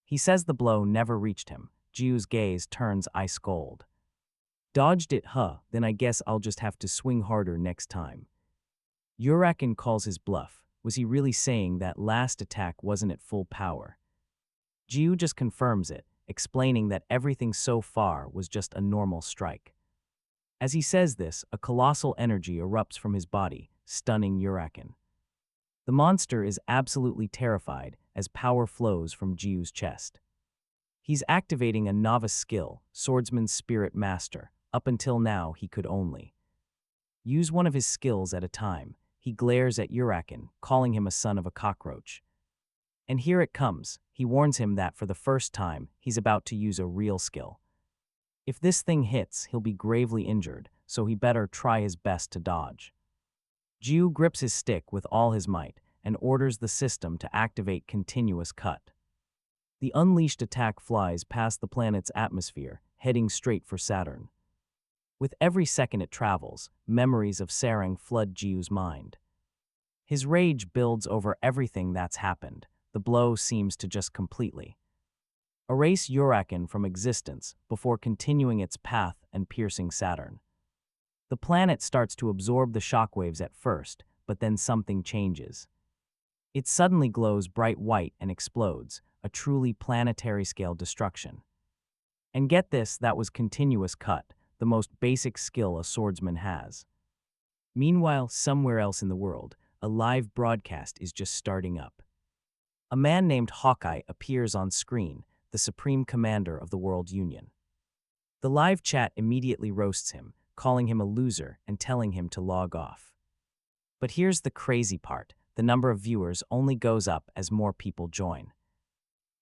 He says the blow never reached him. Jiu's gaze turns ice cold. Dodged it, huh? Then I guess I'll just have to swing harder next time. Urakin calls his bluff. Was he really saying that last attack wasn't at full power? Jiu just confirms it, explaining that everything so far was just a normal strike. As he says this, a colossal energy erupts from his body, stunning Urakin. The monster is absolutely terrified as power flows from Jiu's chest. He's activating a novice skill, Swordsman's Spirit Master. Up until now, he could only use one of his skills at a time. He glares at Urakin, calling him a son of a cockroach. And here it comes. He warns him that for the first time, he's about to use a real skill. If this thing hits, he'll be gravely injured, so he better try his best to dodge. Jiu grips his stick with all his might and orders the system to activate continuous cut. The unleashed attack flies past the planet's atmosphere, heading straight for Saturn. With every second it travels, memories of Sarang flood Jiu's mind. His rage builds over everything that's happened. The blow seems to just completely erase Urakin from existence before continuing its path and piercing Saturn. The planet starts to absorb the shockwaves at first, but then something changes. It suddenly glows bright white and explodes, a truly planetary-scale destruction. And get this, that was continuous cut, the most basic skill a swordsman has. Meanwhile, somewhere else in the world, a live broadcast is just starting up. A man named Hawkeye appears on screen, the Supreme Commander of the World Union. The live chat immediately roasts him, calling him a loser and telling him to log off. But here's the crazy part. The number of viewers only goes up as more people join.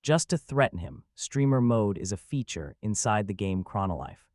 Just to threaten him, streamer mode is a feature inside the game Chronolife.